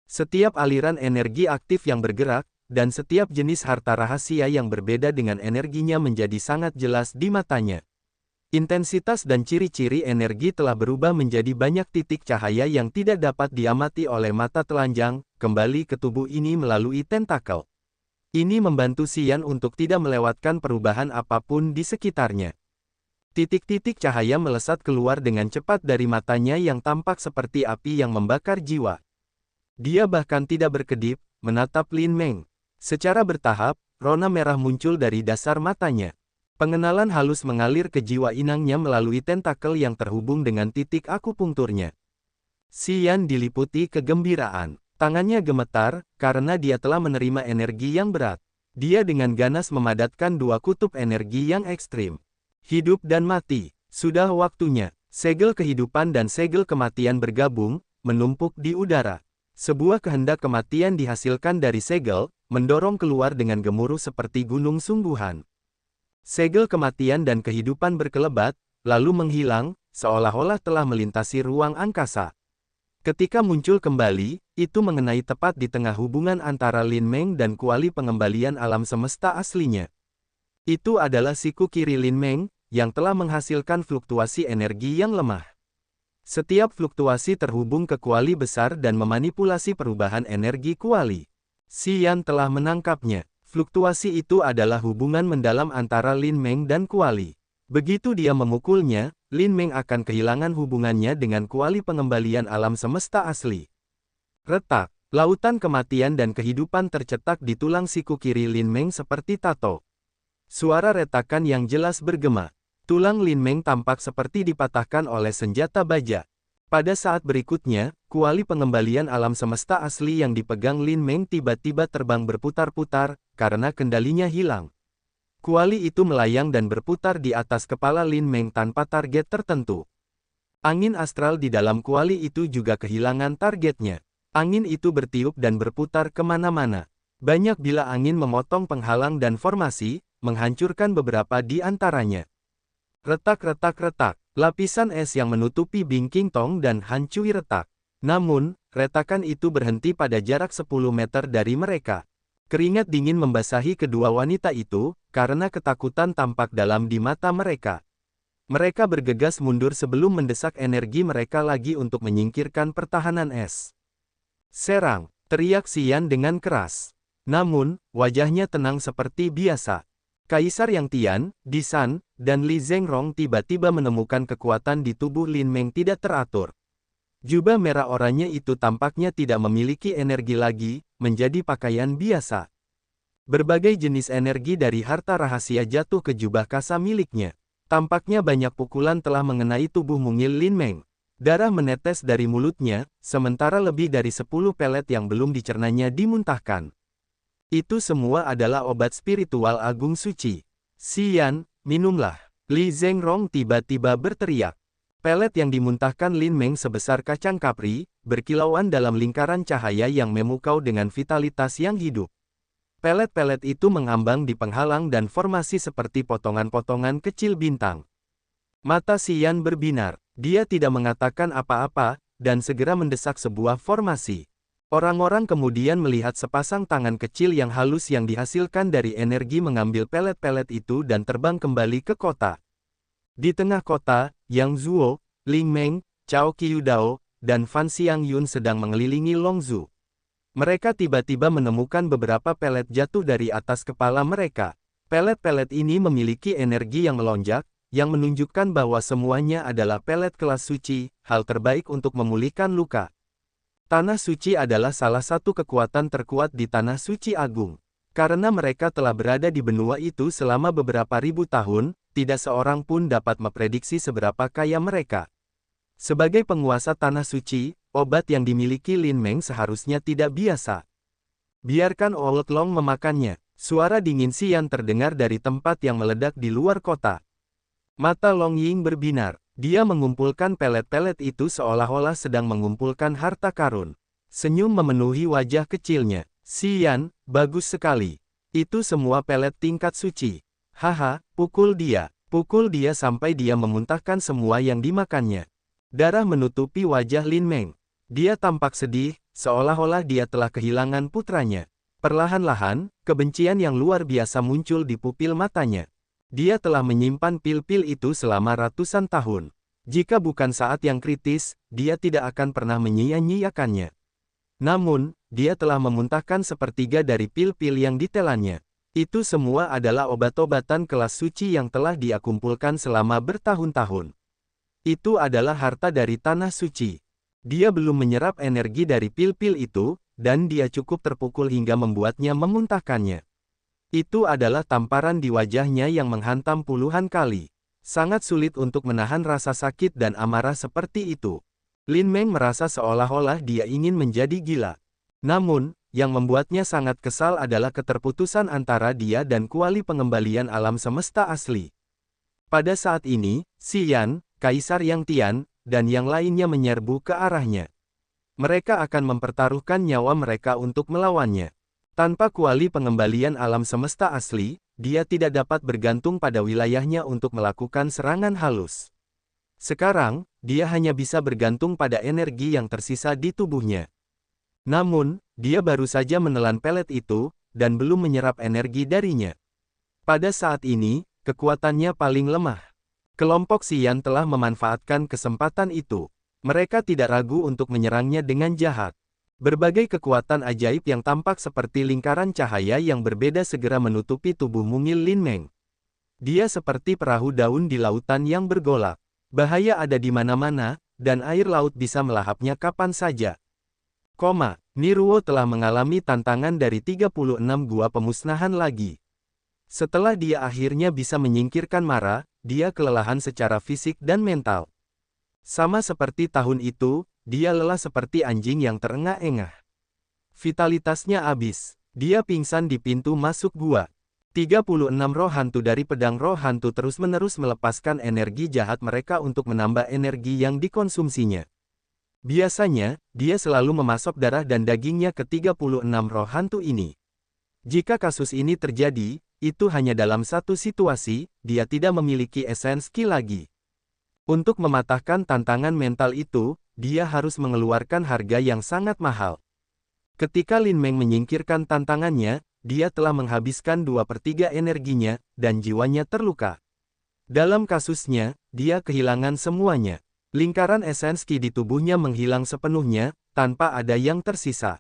Setiap aliran energi aktif yang bergerak, dan setiap jenis harta rahasia yang berbeda dengan energinya menjadi sangat jelas di matanya. Intensitas dan ciri-ciri energi telah berubah menjadi banyak titik cahaya yang tidak dapat diamati oleh mata telanjang, kembali ke tubuh ini melalui tentakel. Ini membantu Xi Yan untuk tidak melewatkan perubahan apapun di sekitarnya. Titik-titik cahaya melesat keluar dengan cepat dari matanya yang tampak seperti api yang membakar jiwa. Dia bahkan tidak berkedip, menatap Lin Meng. Secara bertahap, rona merah muncul dari dasar matanya. Pengenalan halus mengalir ke jiwa inangnya melalui tentakel yang terhubung dengan titik akupunkturnya. Xi Yan diliputi kegembiraan. Tangannya gemetar, karena dia telah menerima energi yang berat. Dia dengan ganas memadatkan dua kutub energi yang ekstrim. Hidup dan mati, sudah waktunya. Segel kehidupan dan segel kematian bergabung, menumpuk di udara. Sebuah kehendak kematian dihasilkan dari segel, mendorong keluar dengan gemuruh seperti gunung sungguhan. Segel kematian dan kehidupan berkelebat, lalu menghilang, seolah-olah telah melintasi ruang angkasa. Ketika muncul kembali, itu mengenai tepat di tengah hubungan antara Lin Meng dan kuali pengembalian alam semesta aslinya. Itu adalah siku kiri Lin Meng, yang telah menghasilkan fluktuasi energi yang lemah. Setiap fluktuasi terhubung ke kuali besar dan memanipulasi perubahan energi kuali. Xian telah menangkapnya. Fluktuasi itu adalah hubungan mendalam antara Lin Meng dan kuali. Begitu dia memukulnya, Lin Meng akan kehilangan hubungannya dengan kuali pengembalian alam semesta asli. Retak, lautan kematian dan kehidupan tercetak di tulang siku kiri Lin Meng seperti tato. Suara retakan yang jelas bergema. Tulang Lin Meng tampak seperti dipatahkan oleh senjata baja. Pada saat berikutnya, kuali pengembalian alam semesta asli yang dipegang Lin Meng tiba-tiba terbang berputar-putar, karena kendalinya hilang. Kuali itu melayang dan berputar di atas kepala Lin Meng tanpa target tertentu. Angin astral di dalam kuali itu juga kehilangan targetnya. Angin itu bertiup dan berputar kemana-mana. Banyak bila angin memotong penghalang dan formasi, menghancurkan beberapa di antaranya. Retak-retak-retak. Lapisan es yang menutupi Bingking Tong dan hancui retak. Namun, retakan itu berhenti pada jarak 10 meter dari mereka. Keringat dingin membasahi kedua wanita itu, karena ketakutan tampak dalam di mata mereka. Mereka bergegas mundur sebelum mendesak energi mereka lagi untuk menyingkirkan pertahanan es. Serang, teriak Xian dengan keras. Namun, wajahnya tenang seperti biasa. Kaisar Yang Tian, Di San, dan Li Zhengrong tiba-tiba menemukan kekuatan di tubuh Lin Meng tidak teratur. Jubah merah oranye itu tampaknya tidak memiliki energi lagi, menjadi pakaian biasa. Berbagai jenis energi dari harta rahasia jatuh ke jubah kasa miliknya. Tampaknya banyak pukulan telah mengenai tubuh mungil Lin Meng. Darah menetes dari mulutnya, sementara lebih dari 10 pelet yang belum dicernanya dimuntahkan. Itu semua adalah obat spiritual agung suci. Xian, minumlah. Li Zhengrong tiba-tiba berteriak. Pelet yang dimuntahkan Lin Meng sebesar kacang kapri, berkilauan dalam lingkaran cahaya yang memukau dengan vitalitas yang hidup. Pelet-pelet itu mengambang di penghalang dan formasi seperti potongan-potongan kecil bintang. Mata Xian berbinar. Dia tidak mengatakan apa-apa, dan segera mendesak sebuah formasi. Orang-orang kemudian melihat sepasang tangan kecil yang halus yang dihasilkan dari energi mengambil pelet-pelet itu dan terbang kembali ke kota. Di tengah kota, Yang Zuo, Ling Meng, Cao Qiudao, dan Fan Xiangyun sedang mengelilingi Longzhu. Mereka tiba-tiba menemukan beberapa pelet jatuh dari atas kepala mereka. Pelet-pelet ini memiliki energi yang melonjak, yang menunjukkan bahwa semuanya adalah pelet kelas suci, hal terbaik untuk memulihkan luka. Tanah suci adalah salah satu kekuatan terkuat di Tanah Suci Agung. Karena mereka telah berada di benua itu selama beberapa ribu tahun, tidak seorang pun dapat memprediksi seberapa kaya mereka. Sebagai penguasa Tanah Suci, obat yang dimiliki Lin Meng seharusnya tidak biasa. Biarkan Old Long memakannya. Suara dingin Xian terdengar dari tempat yang meledak di luar kota. Mata Long Ying berbinar. Dia mengumpulkan pelet-pelet itu seolah-olah sedang mengumpulkan harta karun. Senyum memenuhi wajah kecilnya. Xian, bagus sekali. Itu semua pelet tingkat suci. Haha, pukul dia sampai dia memuntahkan semua yang dimakannya. Darah menutupi wajah Lin Meng. Dia tampak sedih, seolah-olah dia telah kehilangan putranya. Perlahan-lahan, kebencian yang luar biasa muncul di pupil matanya. Dia telah menyimpan pil-pil itu selama ratusan tahun. Jika bukan saat yang kritis, dia tidak akan pernah menyia-nyiakannya. Namun, dia telah memuntahkan sepertiga dari pil-pil yang ditelannya. Itu semua adalah obat-obatan kelas suci yang telah dia kumpulkan selama bertahun-tahun. Itu adalah harta dari Tanah Suci. Dia belum menyerap energi dari pil-pil itu, dan dia cukup terpukul hingga membuatnya memuntahkannya. Itu adalah tamparan di wajahnya yang menghantam puluhan kali. Sangat sulit untuk menahan rasa sakit dan amarah seperti itu. Lin Meng merasa seolah-olah dia ingin menjadi gila. Namun, yang membuatnya sangat kesal adalah keterputusan antara dia dan kuali pengembalian alam semesta asli. Pada saat ini, Xian, Kaisar Yang Tian, dan yang lainnya menyerbu ke arahnya. Mereka akan mempertaruhkan nyawa mereka untuk melawannya. Tanpa kuali pengembalian alam semesta asli, dia tidak dapat bergantung pada wilayahnya untuk melakukan serangan halus. Sekarang, dia hanya bisa bergantung pada energi yang tersisa di tubuhnya. Namun, dia baru saja menelan pelet itu, dan belum menyerap energi darinya. Pada saat ini, kekuatannya paling lemah. Kelompok Xian telah memanfaatkan kesempatan itu. Mereka tidak ragu untuk menyerangnya dengan jahat. Berbagai kekuatan ajaib yang tampak seperti lingkaran cahaya yang berbeda segera menutupi tubuh mungil Lin Meng. Dia seperti perahu daun di lautan yang bergolak. Bahaya ada di mana-mana, dan air laut bisa melahapnya kapan saja. Niruo telah mengalami tantangan dari 36 gua pemusnahan lagi. Setelah dia akhirnya bisa menyingkirkan Mara, dia kelelahan secara fisik dan mental. Sama seperti tahun itu, dia lelah seperti anjing yang terengah-engah. Vitalitasnya habis. Dia pingsan di pintu masuk gua. 36 roh hantu dari pedang roh hantu terus-menerus melepaskan energi jahat mereka untuk menambah energi yang dikonsumsinya. Biasanya, dia selalu memasok darah dan dagingnya ke 36 roh hantu ini. Jika kasus ini terjadi, itu hanya dalam satu situasi, dia tidak memiliki esensi ki lagi. Untuk mematahkan tantangan mental itu, dia harus mengeluarkan harga yang sangat mahal. Ketika Lin Meng menyingkirkan tantangannya, dia telah menghabiskan 2/3 energinya, dan jiwanya terluka. Dalam kasusnya, dia kehilangan semuanya. Lingkaran esensi ki di tubuhnya menghilang sepenuhnya, tanpa ada yang tersisa.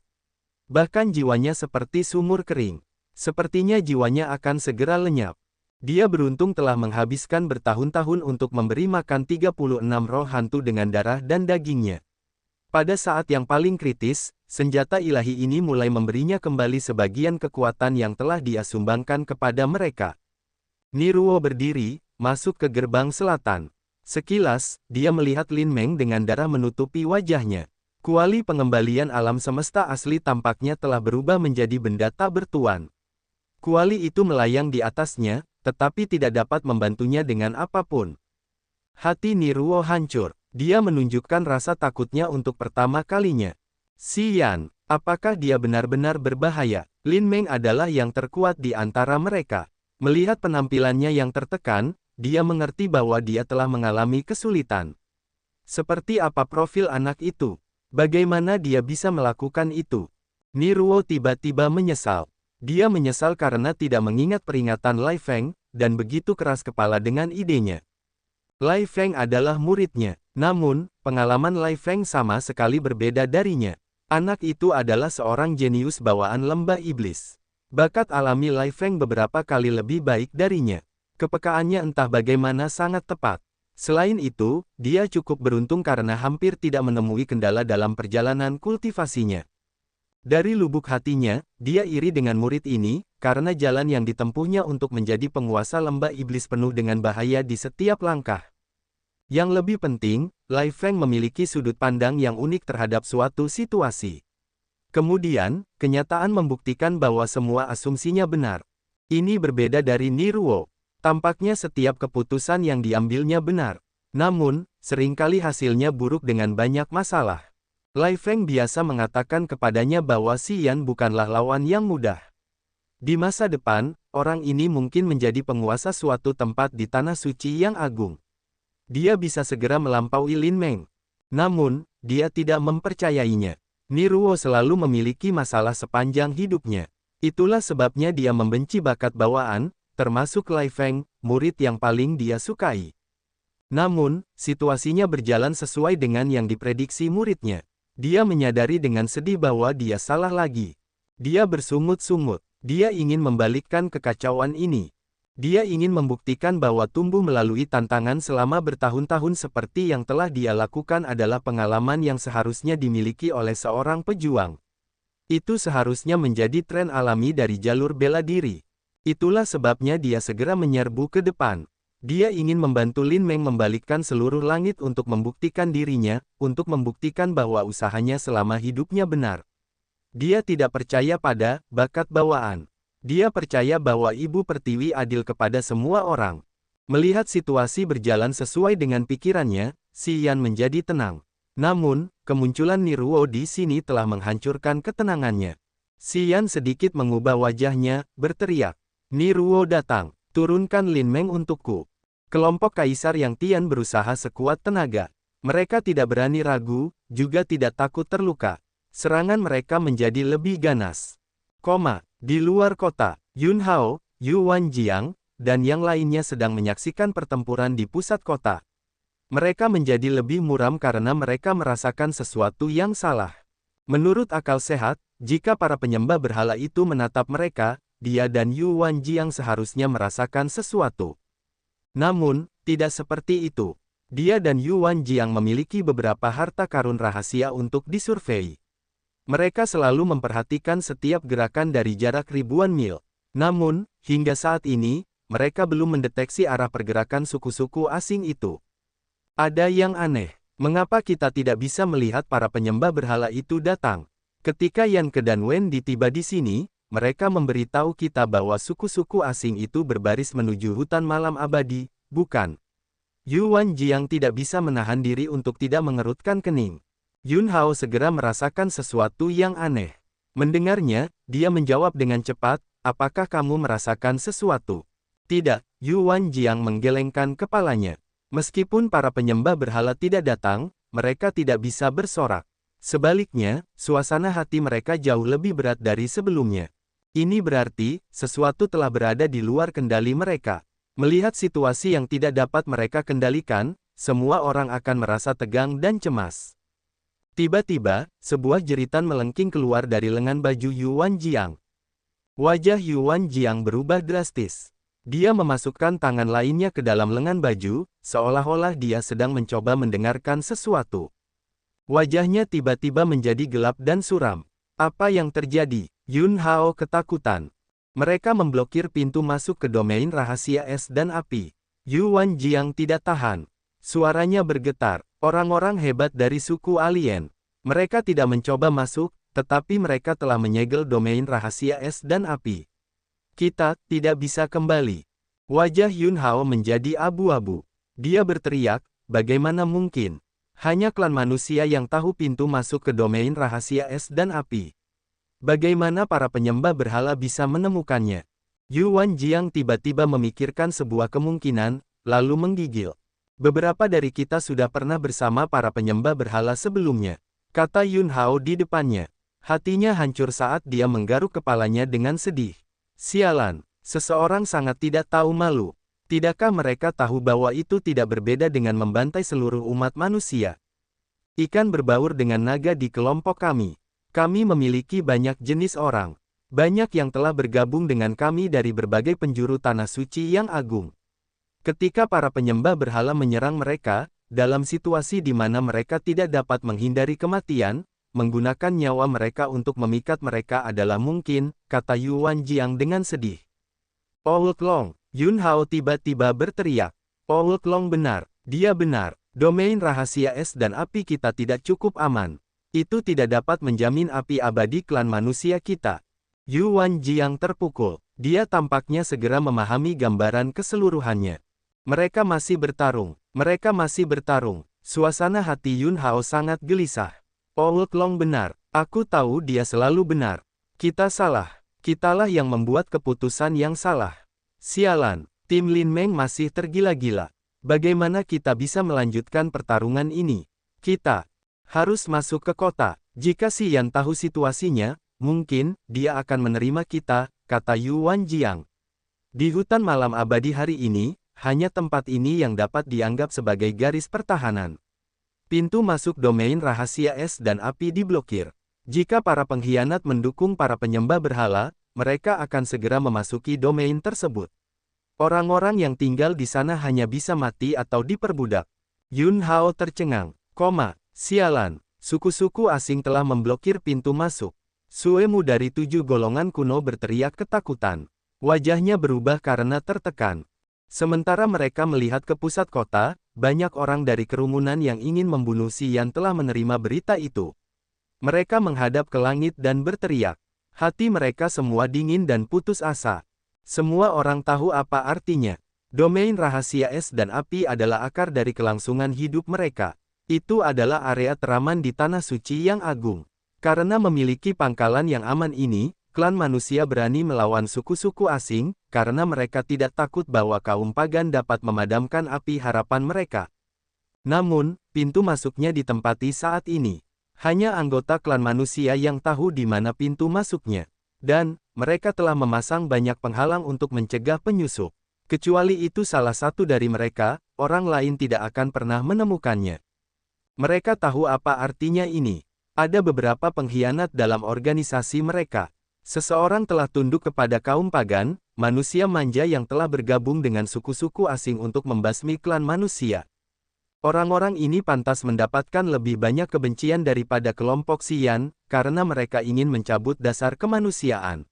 Bahkan jiwanya seperti sumur kering. Sepertinya jiwanya akan segera lenyap. Dia beruntung telah menghabiskan bertahun-tahun untuk memberi makan 36 roh hantu dengan darah dan dagingnya. Pada saat yang paling kritis, senjata ilahi ini mulai memberinya kembali sebagian kekuatan yang telah dia sumbangkan kepada mereka. Niruo berdiri, masuk ke gerbang selatan. Sekilas, dia melihat Lin Meng dengan darah menutupi wajahnya. Kuali pengembalian alam semesta asli tampaknya telah berubah menjadi benda tak bertuan. Kuali itu melayang di atasnya, tetapi tidak dapat membantunya dengan apapun. Hati Niruo hancur. Dia menunjukkan rasa takutnya untuk pertama kalinya. Xian, apakah dia benar-benar berbahaya? Lin Meng adalah yang terkuat di antara mereka. Melihat penampilannya yang tertekan, dia mengerti bahwa dia telah mengalami kesulitan. Seperti apa profil anak itu? Bagaimana dia bisa melakukan itu? Niruo tiba-tiba menyesal. Dia menyesal karena tidak mengingat peringatan Lai Feng, dan begitu keras kepala dengan idenya. Lai Feng adalah muridnya, namun, pengalaman Lai Feng sama sekali berbeda darinya. Anak itu adalah seorang jenius bawaan lembah iblis. Bakat alami Lai Feng beberapa kali lebih baik darinya. Kepekaannya entah bagaimana sangat tepat. Selain itu, dia cukup beruntung karena hampir tidak menemui kendala dalam perjalanan kultivasinya. Dari lubuk hatinya, dia iri dengan murid ini, karena jalan yang ditempuhnya untuk menjadi penguasa lembah iblis penuh dengan bahaya di setiap langkah. Yang lebih penting, Lai Feng memiliki sudut pandang yang unik terhadap suatu situasi. Kemudian, kenyataan membuktikan bahwa semua asumsinya benar. Ini berbeda dari Niruo. Tampaknya setiap keputusan yang diambilnya benar. Namun, seringkali hasilnya buruk dengan banyak masalah. Lai Feng biasa mengatakan kepadanya bahwa Xian bukanlah lawan yang mudah. Di masa depan, orang ini mungkin menjadi penguasa suatu tempat di tanah suci yang agung. Dia bisa segera melampaui Lin Meng. Namun, dia tidak mempercayainya. Niruo selalu memiliki masalah sepanjang hidupnya. Itulah sebabnya dia membenci bakat bawaan, termasuk Lai Feng, murid yang paling dia sukai. Namun, situasinya berjalan sesuai dengan yang diprediksi muridnya. Dia menyadari dengan sedih bahwa dia salah lagi. Dia bersungut-sungut. Dia ingin membalikkan kekacauan ini. Dia ingin membuktikan bahwa tumbuh melalui tantangan selama bertahun-tahun seperti yang telah dia lakukan adalah pengalaman yang seharusnya dimiliki oleh seorang pejuang. Itu seharusnya menjadi tren alami dari jalur bela diri. Itulah sebabnya dia segera menyerbu ke depan. Dia ingin membantu Lin Meng membalikkan seluruh langit untuk membuktikan dirinya, untuk membuktikan bahwa usahanya selama hidupnya benar. Dia tidak percaya pada bakat bawaan. Dia percaya bahwa Ibu Pertiwi adil kepada semua orang. Melihat situasi berjalan sesuai dengan pikirannya, Xian menjadi tenang. Namun, kemunculan Niruo di sini telah menghancurkan ketenangannya. Xian sedikit mengubah wajahnya, berteriak. Ni Ruo datang. Turunkan Lin Meng untukku. Kelompok Kaisar yang Tian berusaha sekuat tenaga. Mereka tidak berani ragu, juga tidak takut terluka. Serangan mereka menjadi lebih ganas. Di luar kota, Yun Hao, Yu Wanjiang, dan yang lainnya sedang menyaksikan pertempuran di pusat kota. Mereka menjadi lebih muram karena mereka merasakan sesuatu yang salah. Menurut akal sehat, jika para penyembah berhala itu menatap mereka, dia dan Yu Wanjiang seharusnya merasakan sesuatu. Namun, tidak seperti itu. Dia dan Yu Wanjiang memiliki beberapa harta karun rahasia untuk disurvei. Mereka selalu memperhatikan setiap gerakan dari jarak ribuan mil. Namun, hingga saat ini, mereka belum mendeteksi arah pergerakan suku-suku asing itu. Ada yang aneh. Mengapa kita tidak bisa melihat para penyembah berhala itu datang? Ketika Yan Ke dan Wen Di tiba di sini, mereka memberitahu kita bahwa suku-suku asing itu berbaris menuju hutan malam abadi, bukan? Yu Wanjiang tidak bisa menahan diri untuk tidak mengerutkan kening. Yun Hao segera merasakan sesuatu yang aneh. Mendengarnya, dia menjawab dengan cepat, apakah kamu merasakan sesuatu? Tidak, Yu Wanjiang menggelengkan kepalanya. Meskipun para penyembah berhala tidak datang, mereka tidak bisa bersorak. Sebaliknya, suasana hati mereka jauh lebih berat dari sebelumnya. Ini berarti, sesuatu telah berada di luar kendali mereka. Melihat situasi yang tidak dapat mereka kendalikan, semua orang akan merasa tegang dan cemas. Tiba-tiba, sebuah jeritan melengking keluar dari lengan baju Yu Wanjiang. Wajah Yu Wanjiang berubah drastis. Dia memasukkan tangan lainnya ke dalam lengan baju, seolah-olah dia sedang mencoba mendengarkan sesuatu. Wajahnya tiba-tiba menjadi gelap dan suram. Apa yang terjadi? Yun Hao ketakutan. Mereka memblokir pintu masuk ke domain rahasia es dan api. Yu Wanjiang tidak tahan. Suaranya bergetar. Orang-orang hebat dari suku alien. Mereka tidak mencoba masuk, tetapi mereka telah menyegel domain rahasia es dan api. Kita tidak bisa kembali. Wajah Yun Hao menjadi abu-abu. Dia berteriak, bagaimana mungkin? Hanya klan manusia yang tahu pintu masuk ke domain rahasia es dan api. Bagaimana para penyembah berhala bisa menemukannya? Yu Wanjiang tiba-tiba memikirkan sebuah kemungkinan, lalu menggigil. Beberapa dari kita sudah pernah bersama para penyembah berhala sebelumnya, kata Yun Hao di depannya. Hatinya hancur saat dia menggaruk kepalanya dengan sedih. Sialan, seseorang sangat tidak tahu malu. Tidakkah mereka tahu bahwa itu tidak berbeda dengan membantai seluruh umat manusia? Ikan berbaur dengan naga di kelompok kami. Kami memiliki banyak jenis orang. Banyak yang telah bergabung dengan kami dari berbagai penjuru tanah suci yang agung. Ketika para penyembah berhala menyerang mereka, dalam situasi di mana mereka tidak dapat menghindari kematian, menggunakan nyawa mereka untuk memikat mereka adalah mungkin, kata Yu Wanjiang dengan sedih. Old Long, Yun Hao tiba-tiba berteriak. Old Long benar, dia benar. Domain rahasia es dan api kita tidak cukup aman. Itu tidak dapat menjamin api abadi klan manusia kita. Yu Wanjiang terpukul. Dia tampaknya segera memahami gambaran keseluruhannya. Mereka masih bertarung. Mereka masih bertarung. Suasana hati Yun Hao sangat gelisah. Old Long benar. Aku tahu dia selalu benar. Kita salah. Kitalah yang membuat keputusan yang salah. Sialan, tim Lin Meng masih tergila-gila. Bagaimana kita bisa melanjutkan pertarungan ini? Kita harus masuk ke kota. Jika si Yan tahu situasinya, mungkin dia akan menerima kita, kata Yu Wanjiang. Di hutan malam abadi hari ini, hanya tempat ini yang dapat dianggap sebagai garis pertahanan. Pintu masuk domain rahasia es dan api diblokir. Jika para pengkhianat mendukung para penyembah berhala, mereka akan segera memasuki domain tersebut. Orang-orang yang tinggal di sana hanya bisa mati atau diperbudak. Yun Hao tercengang. Sialan, suku-suku asing telah memblokir pintu masuk. Suemu dari 7 golongan kuno berteriak ketakutan. Wajahnya berubah karena tertekan. Sementara mereka melihat ke pusat kota, banyak orang dari kerumunan yang ingin membunuh si Yan telah menerima berita itu. Mereka menghadap ke langit dan berteriak. Hati mereka semua dingin dan putus asa. Semua orang tahu apa artinya. Domain rahasia es dan api adalah akar dari kelangsungan hidup mereka. Itu adalah area teraman di tanah suci yang agung. Karena memiliki pangkalan yang aman ini, klan manusia berani melawan suku-suku asing, karena mereka tidak takut bahwa kaum pagan dapat memadamkan api harapan mereka. Namun, pintu masuknya ditempati saat ini. Hanya anggota klan manusia yang tahu di mana pintu masuknya. Dan, mereka telah memasang banyak penghalang untuk mencegah penyusup. Kecuali itu salah satu dari mereka, orang lain tidak akan pernah menemukannya. Mereka tahu apa artinya ini. Ada beberapa pengkhianat dalam organisasi mereka. Seseorang telah tunduk kepada kaum pagan, manusia manja yang telah bergabung dengan suku-suku asing untuk membasmi klan manusia. Orang-orang ini pantas mendapatkan lebih banyak kebencian daripada kelompok Xian, karena mereka ingin mencabut dasar kemanusiaan.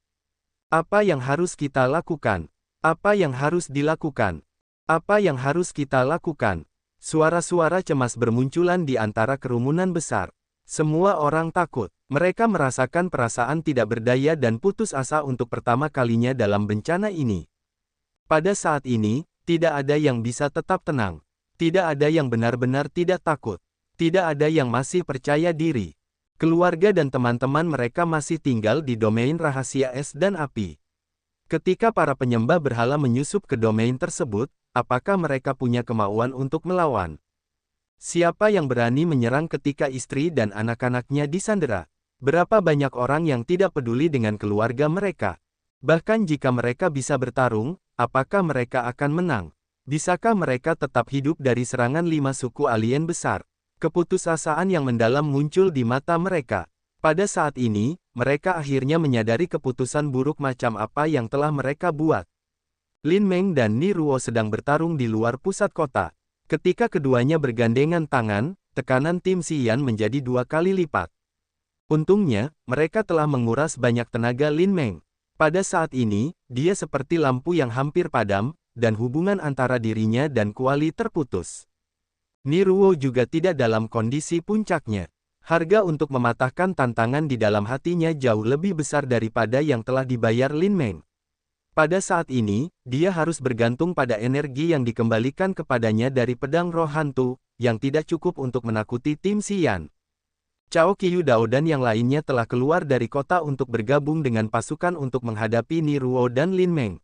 Apa yang harus kita lakukan? Apa yang harus dilakukan? Apa yang harus kita lakukan? Suara-suara cemas bermunculan di antara kerumunan besar. Semua orang takut. Mereka merasakan perasaan tidak berdaya dan putus asa untuk pertama kalinya dalam bencana ini. Pada saat ini, tidak ada yang bisa tetap tenang. Tidak ada yang benar-benar tidak takut. Tidak ada yang masih percaya diri. Keluarga dan teman-teman mereka masih tinggal di domain rahasia es dan api. Ketika para penyembah berhala menyusup ke domain tersebut, apakah mereka punya kemauan untuk melawan? Siapa yang berani menyerang ketika istri dan anak-anaknya disandera? Berapa banyak orang yang tidak peduli dengan keluarga mereka? Bahkan jika mereka bisa bertarung, apakah mereka akan menang? Bisakah mereka tetap hidup dari serangan 5 suku alien besar? Keputusasaan yang mendalam muncul di mata mereka. Pada saat ini, mereka akhirnya menyadari keputusan buruk macam apa yang telah mereka buat. Lin Meng dan Ni Ruo sedang bertarung di luar pusat kota. Ketika keduanya bergandengan tangan, tekanan tim Xian menjadi 2 kali lipat. Untungnya, mereka telah menguras banyak tenaga Lin Meng. Pada saat ini, dia seperti lampu yang hampir padam, dan hubungan antara dirinya dan Kuali terputus. Ni Ruo juga tidak dalam kondisi puncaknya. Harga untuk mematahkan tantangan di dalam hatinya jauh lebih besar daripada yang telah dibayar Lin Meng. Pada saat ini, dia harus bergantung pada energi yang dikembalikan kepadanya dari pedang roh hantu, yang tidak cukup untuk menakuti tim Xian. Cao Qiu Dao dan yang lainnya telah keluar dari kota untuk bergabung dengan pasukan untuk menghadapi Ni Ruo dan Lin Meng.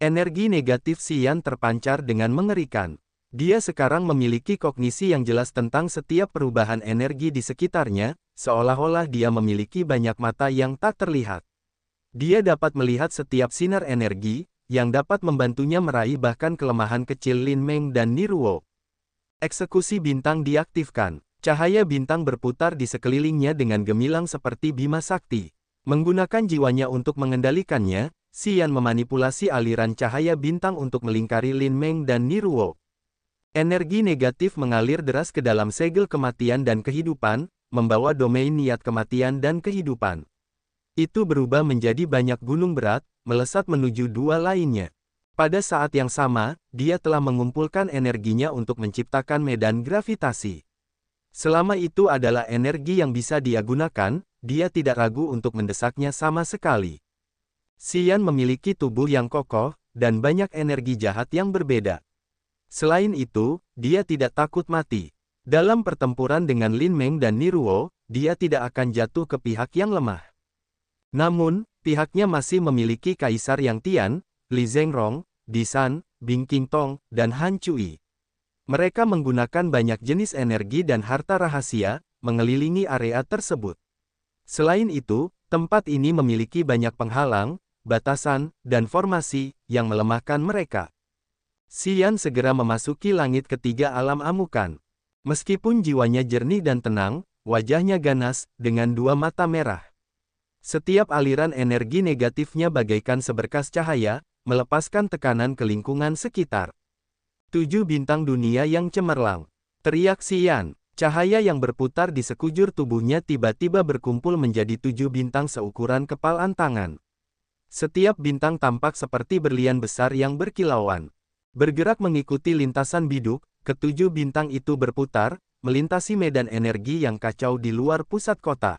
Energi negatif Xian terpancar dengan mengerikan. Dia sekarang memiliki kognisi yang jelas tentang setiap perubahan energi di sekitarnya, seolah-olah dia memiliki banyak mata yang tak terlihat. Dia dapat melihat setiap sinar energi, yang dapat membantunya meraih bahkan kelemahan kecil Lin Meng dan Ni Ruo. Eksekusi bintang diaktifkan. Cahaya bintang berputar di sekelilingnya dengan gemilang seperti bima sakti. Menggunakan jiwanya untuk mengendalikannya, Xian memanipulasi aliran cahaya bintang untuk melingkari Lin Meng dan Ni Ruo. Energi negatif mengalir deras ke dalam segel kematian dan kehidupan, membawa domain niat kematian dan kehidupan. Itu berubah menjadi banyak gunung berat, melesat menuju 2 lainnya. Pada saat yang sama, dia telah mengumpulkan energinya untuk menciptakan medan gravitasi. Selama itu adalah energi yang bisa dia gunakan, dia tidak ragu untuk mendesaknya sama sekali. Xian memiliki tubuh yang kokoh, dan banyak energi jahat yang berbeda. Selain itu, dia tidak takut mati. Dalam pertempuran dengan Lin Meng dan Ni Ruo, dia tidak akan jatuh ke pihak yang lemah. Namun, pihaknya masih memiliki Kaisar Yang Tian, Li Zhengrong, Di San, Bing Qingtong, dan Han Cui. Mereka menggunakan banyak jenis energi dan harta rahasia, mengelilingi area tersebut. Selain itu, tempat ini memiliki banyak penghalang, batasan, dan formasi, yang melemahkan mereka. Xian segera memasuki langit ketiga alam amukan. Meskipun jiwanya jernih dan tenang, wajahnya ganas, dengan 2 mata merah. Setiap aliran energi negatifnya bagaikan seberkas cahaya, melepaskan tekanan ke lingkungan sekitar. 7 bintang dunia yang cemerlang. Teriak Xian. Cahaya yang berputar di sekujur tubuhnya tiba-tiba berkumpul menjadi 7 bintang seukuran kepalan tangan. Setiap bintang tampak seperti berlian besar yang berkilauan. Bergerak mengikuti lintasan biduk, ke-7 bintang itu berputar, melintasi medan energi yang kacau di luar pusat kota.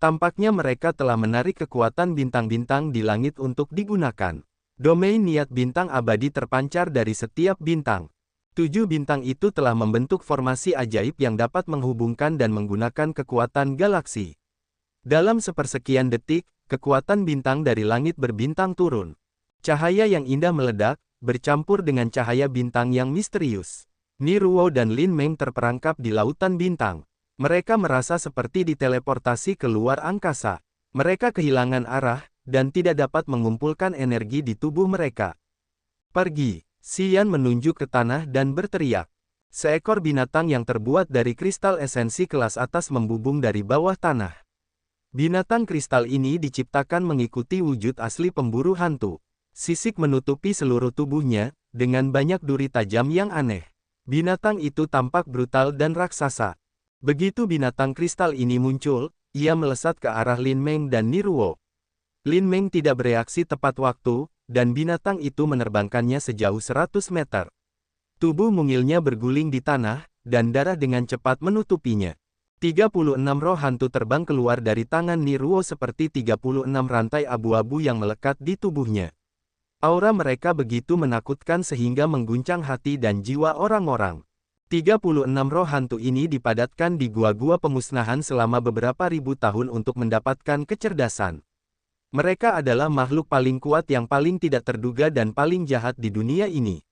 Tampaknya mereka telah menarik kekuatan bintang-bintang di langit untuk digunakan. Domain niat bintang abadi terpancar dari setiap bintang. 7 bintang itu telah membentuk formasi ajaib yang dapat menghubungkan dan menggunakan kekuatan galaksi. Dalam sepersekian detik, kekuatan bintang dari langit berbintang turun. Cahaya yang indah meledak, bercampur dengan cahaya bintang yang misterius. Niruo dan Lin Meng terperangkap di lautan bintang. Mereka merasa seperti diteleportasi keluar angkasa. Mereka kehilangan arah, dan tidak dapat mengumpulkan energi di tubuh mereka. Pergi, Xian menunjuk ke tanah dan berteriak. Seekor binatang yang terbuat dari kristal esensi kelas atas membubung dari bawah tanah. Binatang kristal ini diciptakan mengikuti wujud asli pemburu hantu. Sisik menutupi seluruh tubuhnya, dengan banyak duri tajam yang aneh. Binatang itu tampak brutal dan raksasa. Begitu binatang kristal ini muncul, ia melesat ke arah Lin Meng dan Niruo. Lin Meng tidak bereaksi tepat waktu, dan binatang itu menerbangkannya sejauh 100 meter. Tubuh mungilnya berguling di tanah, dan darah dengan cepat menutupinya. 36 roh hantu terbang keluar dari tangan Niruo seperti 36 rantai abu-abu yang melekat di tubuhnya. Aura mereka begitu menakutkan sehingga mengguncang hati dan jiwa orang-orang. 36 roh hantu ini dipadatkan di gua-gua pemusnahan selama beberapa ribu tahun untuk mendapatkan kecerdasan. Mereka adalah makhluk paling kuat yang paling tidak terduga dan paling jahat di dunia ini.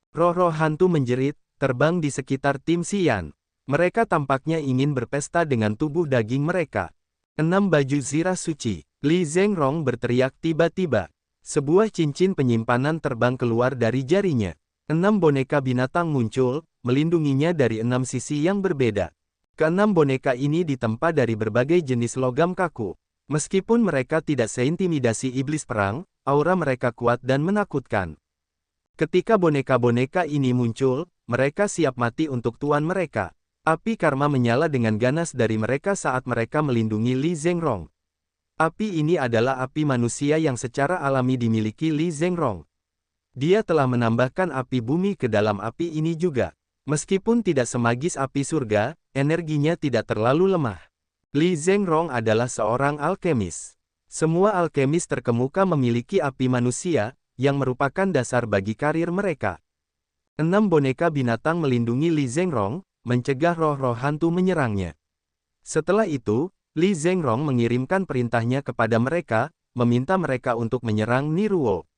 Roh-roh hantu menjerit, terbang di sekitar tim Xian. Mereka tampaknya ingin berpesta dengan tubuh daging mereka. 6 baju zirah suci. Li Zhengrong berteriak tiba-tiba. Sebuah cincin penyimpanan terbang keluar dari jarinya. 6 boneka binatang muncul, melindunginya dari 6 sisi yang berbeda. Keenam boneka ini ditempa dari berbagai jenis logam kaku. Meskipun mereka tidak seintimidasi iblis perang, aura mereka kuat dan menakutkan. Ketika boneka-boneka ini muncul, mereka siap mati untuk tuan mereka. Api karma menyala dengan ganas dari mereka saat mereka melindungi Li Zhengrong. Api ini adalah api manusia yang secara alami dimiliki Li Zhengrong. Dia telah menambahkan api bumi ke dalam api ini juga. Meskipun tidak semagis api surga, energinya tidak terlalu lemah. Li Zhengrong adalah seorang alkemis. Semua alkemis terkemuka memiliki api manusia, yang merupakan dasar bagi karir mereka. 6 boneka binatang melindungi Li Zhengrong, mencegah roh-roh hantu menyerangnya. Setelah itu, Li Zhengrong mengirimkan perintahnya kepada mereka, meminta mereka untuk menyerang Niruo.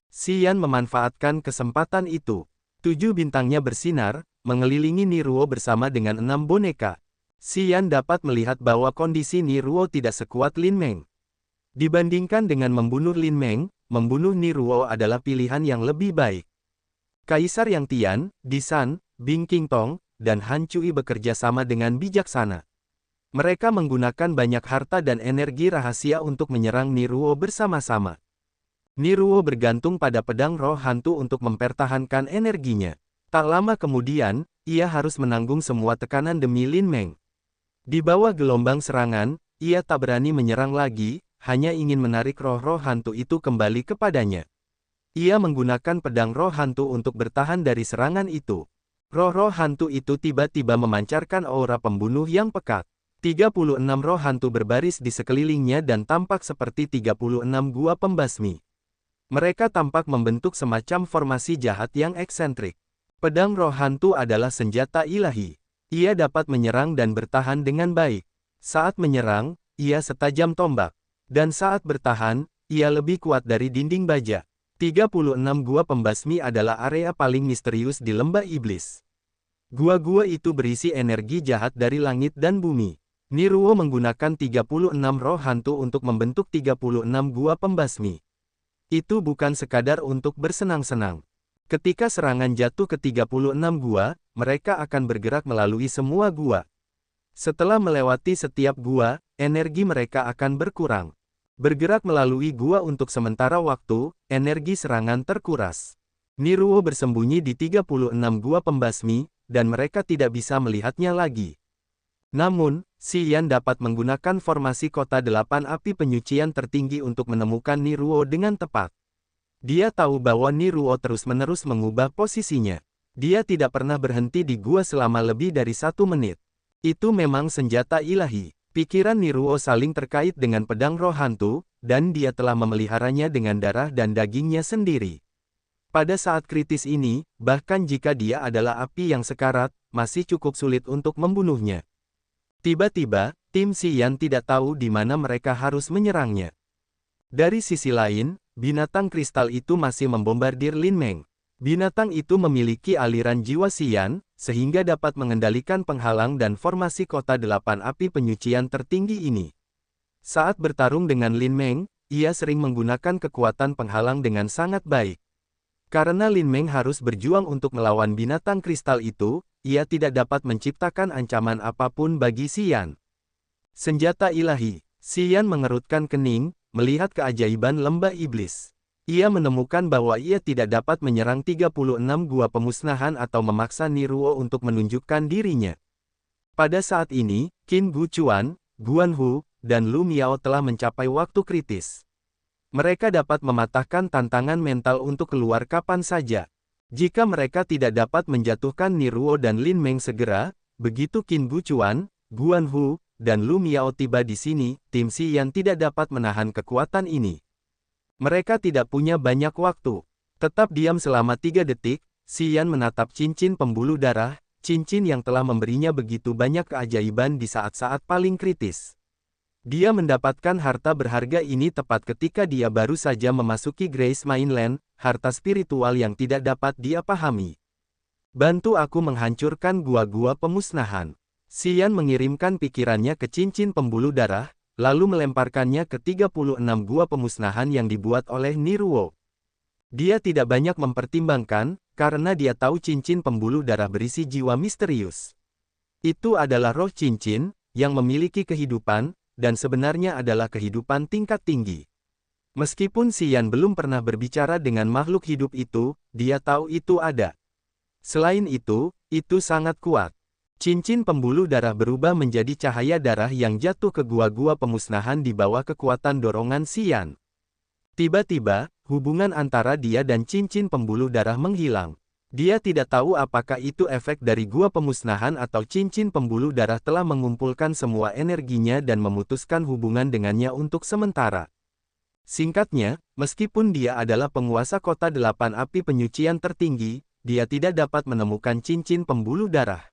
Xian memanfaatkan kesempatan itu. 7 bintangnya bersinar, mengelilingi Niruo bersama dengan 6 boneka. Xian dapat melihat bahwa kondisi Niruo tidak sekuat Lin Meng. Dibandingkan dengan membunuh Lin Meng, membunuh Niruo adalah pilihan yang lebih baik. Kaisar Yang Tian, Disan, Bing Qingtong, dan Han Cui bekerja sama dengan bijaksana. Mereka menggunakan banyak harta dan energi rahasia untuk menyerang Niruo bersama-sama. Niruo bergantung pada pedang roh hantu untuk mempertahankan energinya. Tak lama kemudian, ia harus menanggung semua tekanan demi Lin Meng. Di bawah gelombang serangan, ia tak berani menyerang lagi, hanya ingin menarik roh-roh hantu itu kembali kepadanya. Ia menggunakan pedang roh hantu untuk bertahan dari serangan itu. Roh-roh hantu itu tiba-tiba memancarkan aura pembunuh yang pekat. 36 roh hantu berbaris di sekelilingnya dan tampak seperti 36 gua pembasmi. Mereka tampak membentuk semacam formasi jahat yang eksentrik. Pedang roh hantu adalah senjata ilahi. Ia dapat menyerang dan bertahan dengan baik. Saat menyerang, ia setajam tombak. Dan saat bertahan, ia lebih kuat dari dinding baja. 36 gua pembasmi adalah area paling misterius di lembah iblis. Gua-gua itu berisi energi jahat dari langit dan bumi. Niruo menggunakan 36 roh hantu untuk membentuk 36 gua pembasmi. Itu bukan sekadar untuk bersenang-senang. Ketika serangan jatuh ke 36 gua, mereka akan bergerak melalui semua gua. Setelah melewati setiap gua, energi mereka akan berkurang. Bergerak melalui gua untuk sementara waktu, energi serangan terkuras. Niruo bersembunyi di 36 gua pembasmi, dan mereka tidak bisa melihatnya lagi. Namun, Xian dapat menggunakan formasi kota 8 api penyucian tertinggi untuk menemukan Niruo dengan tepat. Dia tahu bahwa Niruo terus-menerus mengubah posisinya. Dia tidak pernah berhenti di gua selama lebih dari 1 menit. Itu memang senjata ilahi. Pikiran Niruo saling terkait dengan pedang roh hantu, dan dia telah memeliharanya dengan darah dan dagingnya sendiri. Pada saat kritis ini, bahkan jika dia adalah api yang sekarat, masih cukup sulit untuk membunuhnya. Tiba-tiba, tim Xian tidak tahu di mana mereka harus menyerangnya. Dari sisi lain, binatang kristal itu masih membombardir Lin Meng. Binatang itu memiliki aliran jiwa Xian, sehingga dapat mengendalikan penghalang dan formasi kota delapan api penyucian tertinggi ini. Saat bertarung dengan Lin Meng, ia sering menggunakan kekuatan penghalang dengan sangat baik. Karena Lin Meng harus berjuang untuk melawan binatang kristal itu, ia tidak dapat menciptakan ancaman apapun bagi Xian. Senjata ilahi. Xian mengerutkan kening, melihat keajaiban lembah iblis. Ia menemukan bahwa ia tidak dapat menyerang 36 gua pemusnahan atau memaksa Niruo untuk menunjukkan dirinya. Pada saat ini, Qin Gu Chuan, Guan Hu, dan Lu Miao telah mencapai waktu kritis. Mereka dapat mematahkan tantangan mental untuk keluar kapan saja. Jika mereka tidak dapat menjatuhkan Niruo dan Lin Meng segera, begitu Qin Gu Chuan, Guan Hu, dan Lu Miao tiba di sini, tim Xian tidak dapat menahan kekuatan ini. Mereka tidak punya banyak waktu. Tetap diam selama 3 detik, Xian menatap cincin pembuluh darah, cincin yang telah memberinya begitu banyak keajaiban di saat-saat paling kritis. Dia mendapatkan harta berharga ini tepat ketika dia baru saja memasuki Grace Mainland, harta spiritual yang tidak dapat dia pahami. Bantu aku menghancurkan gua-gua pemusnahan. Xian mengirimkan pikirannya ke cincin pembuluh darah, lalu melemparkannya ke 36 gua pemusnahan yang dibuat oleh Niruo. Dia tidak banyak mempertimbangkan, karena dia tahu cincin pembuluh darah berisi jiwa misterius. Itu adalah roh cincin, yang memiliki kehidupan, dan sebenarnya adalah kehidupan tingkat tinggi. Meskipun Xian belum pernah berbicara dengan makhluk hidup itu, dia tahu itu ada. Selain itu sangat kuat. Cincin pembuluh darah berubah menjadi cahaya darah yang jatuh ke gua-gua pemusnahan di bawah kekuatan dorongan Xian. Tiba-tiba, hubungan antara dia dan cincin pembuluh darah menghilang. Dia tidak tahu apakah itu efek dari gua pemusnahan atau cincin pembuluh darah telah mengumpulkan semua energinya dan memutuskan hubungan dengannya untuk sementara. Singkatnya, meskipun dia adalah penguasa kota delapan api penyucian tertinggi, dia tidak dapat menemukan cincin pembuluh darah.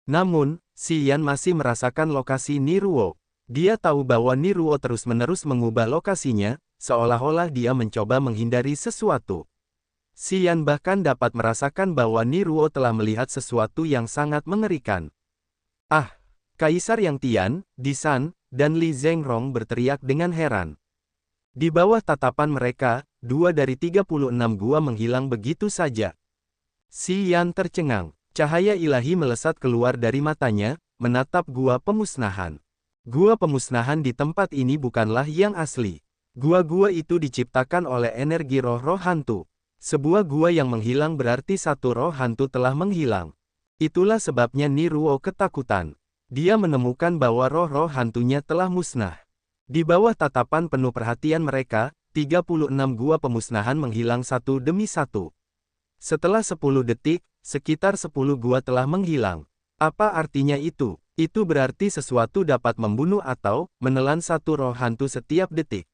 Namun, Xian masih merasakan lokasi Niruo. Dia tahu bahwa Niruo terus-menerus mengubah lokasinya, seolah-olah dia mencoba menghindari sesuatu. Xian bahkan dapat merasakan bahwa Niruo telah melihat sesuatu yang sangat mengerikan. Ah! Kaisar Yang Tian, Disan, dan Li Zhengrong berteriak dengan heran. Di bawah tatapan mereka, 2 dari 36 gua menghilang begitu saja. Xian tercengang. Cahaya ilahi melesat keluar dari matanya, menatap gua pemusnahan. Gua pemusnahan di tempat ini bukanlah yang asli. Gua-gua itu diciptakan oleh energi roh-roh hantu. Sebuah gua yang menghilang berarti satu roh hantu telah menghilang. Itulah sebabnya Niruo ketakutan. Dia menemukan bahwa roh-roh hantunya telah musnah. Di bawah tatapan penuh perhatian mereka, 36 gua pemusnahan menghilang satu demi satu. Setelah 10 detik, sekitar 10 gua telah menghilang. Apa artinya itu? Itu berarti sesuatu dapat membunuh atau menelan satu roh hantu setiap detik.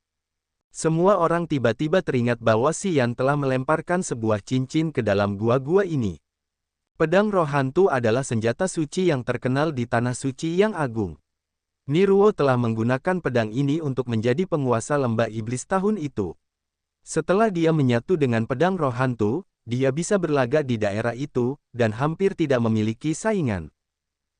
Semua orang tiba-tiba teringat bahwa Xian telah melemparkan sebuah cincin ke dalam gua-gua ini. Pedang roh hantu adalah senjata suci yang terkenal di tanah suci yang agung. Niruo telah menggunakan pedang ini untuk menjadi penguasa lembah iblis tahun itu. Setelah dia menyatu dengan pedang roh hantu, dia bisa berlaga di daerah itu, dan hampir tidak memiliki saingan.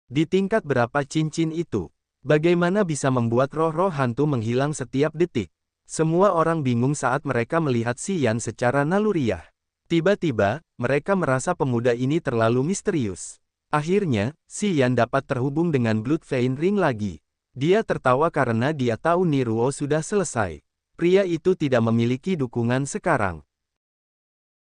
Di tingkat berapa cincin itu? Bagaimana bisa membuat roh-roh hantu menghilang setiap detik? Semua orang bingung saat mereka melihat Xian secara naluriah. Tiba-tiba, mereka merasa pemuda ini terlalu misterius. Akhirnya, Xian dapat terhubung dengan Blood Vein Ring lagi. Dia tertawa karena dia tahu Niruo sudah selesai. Pria itu tidak memiliki dukungan sekarang.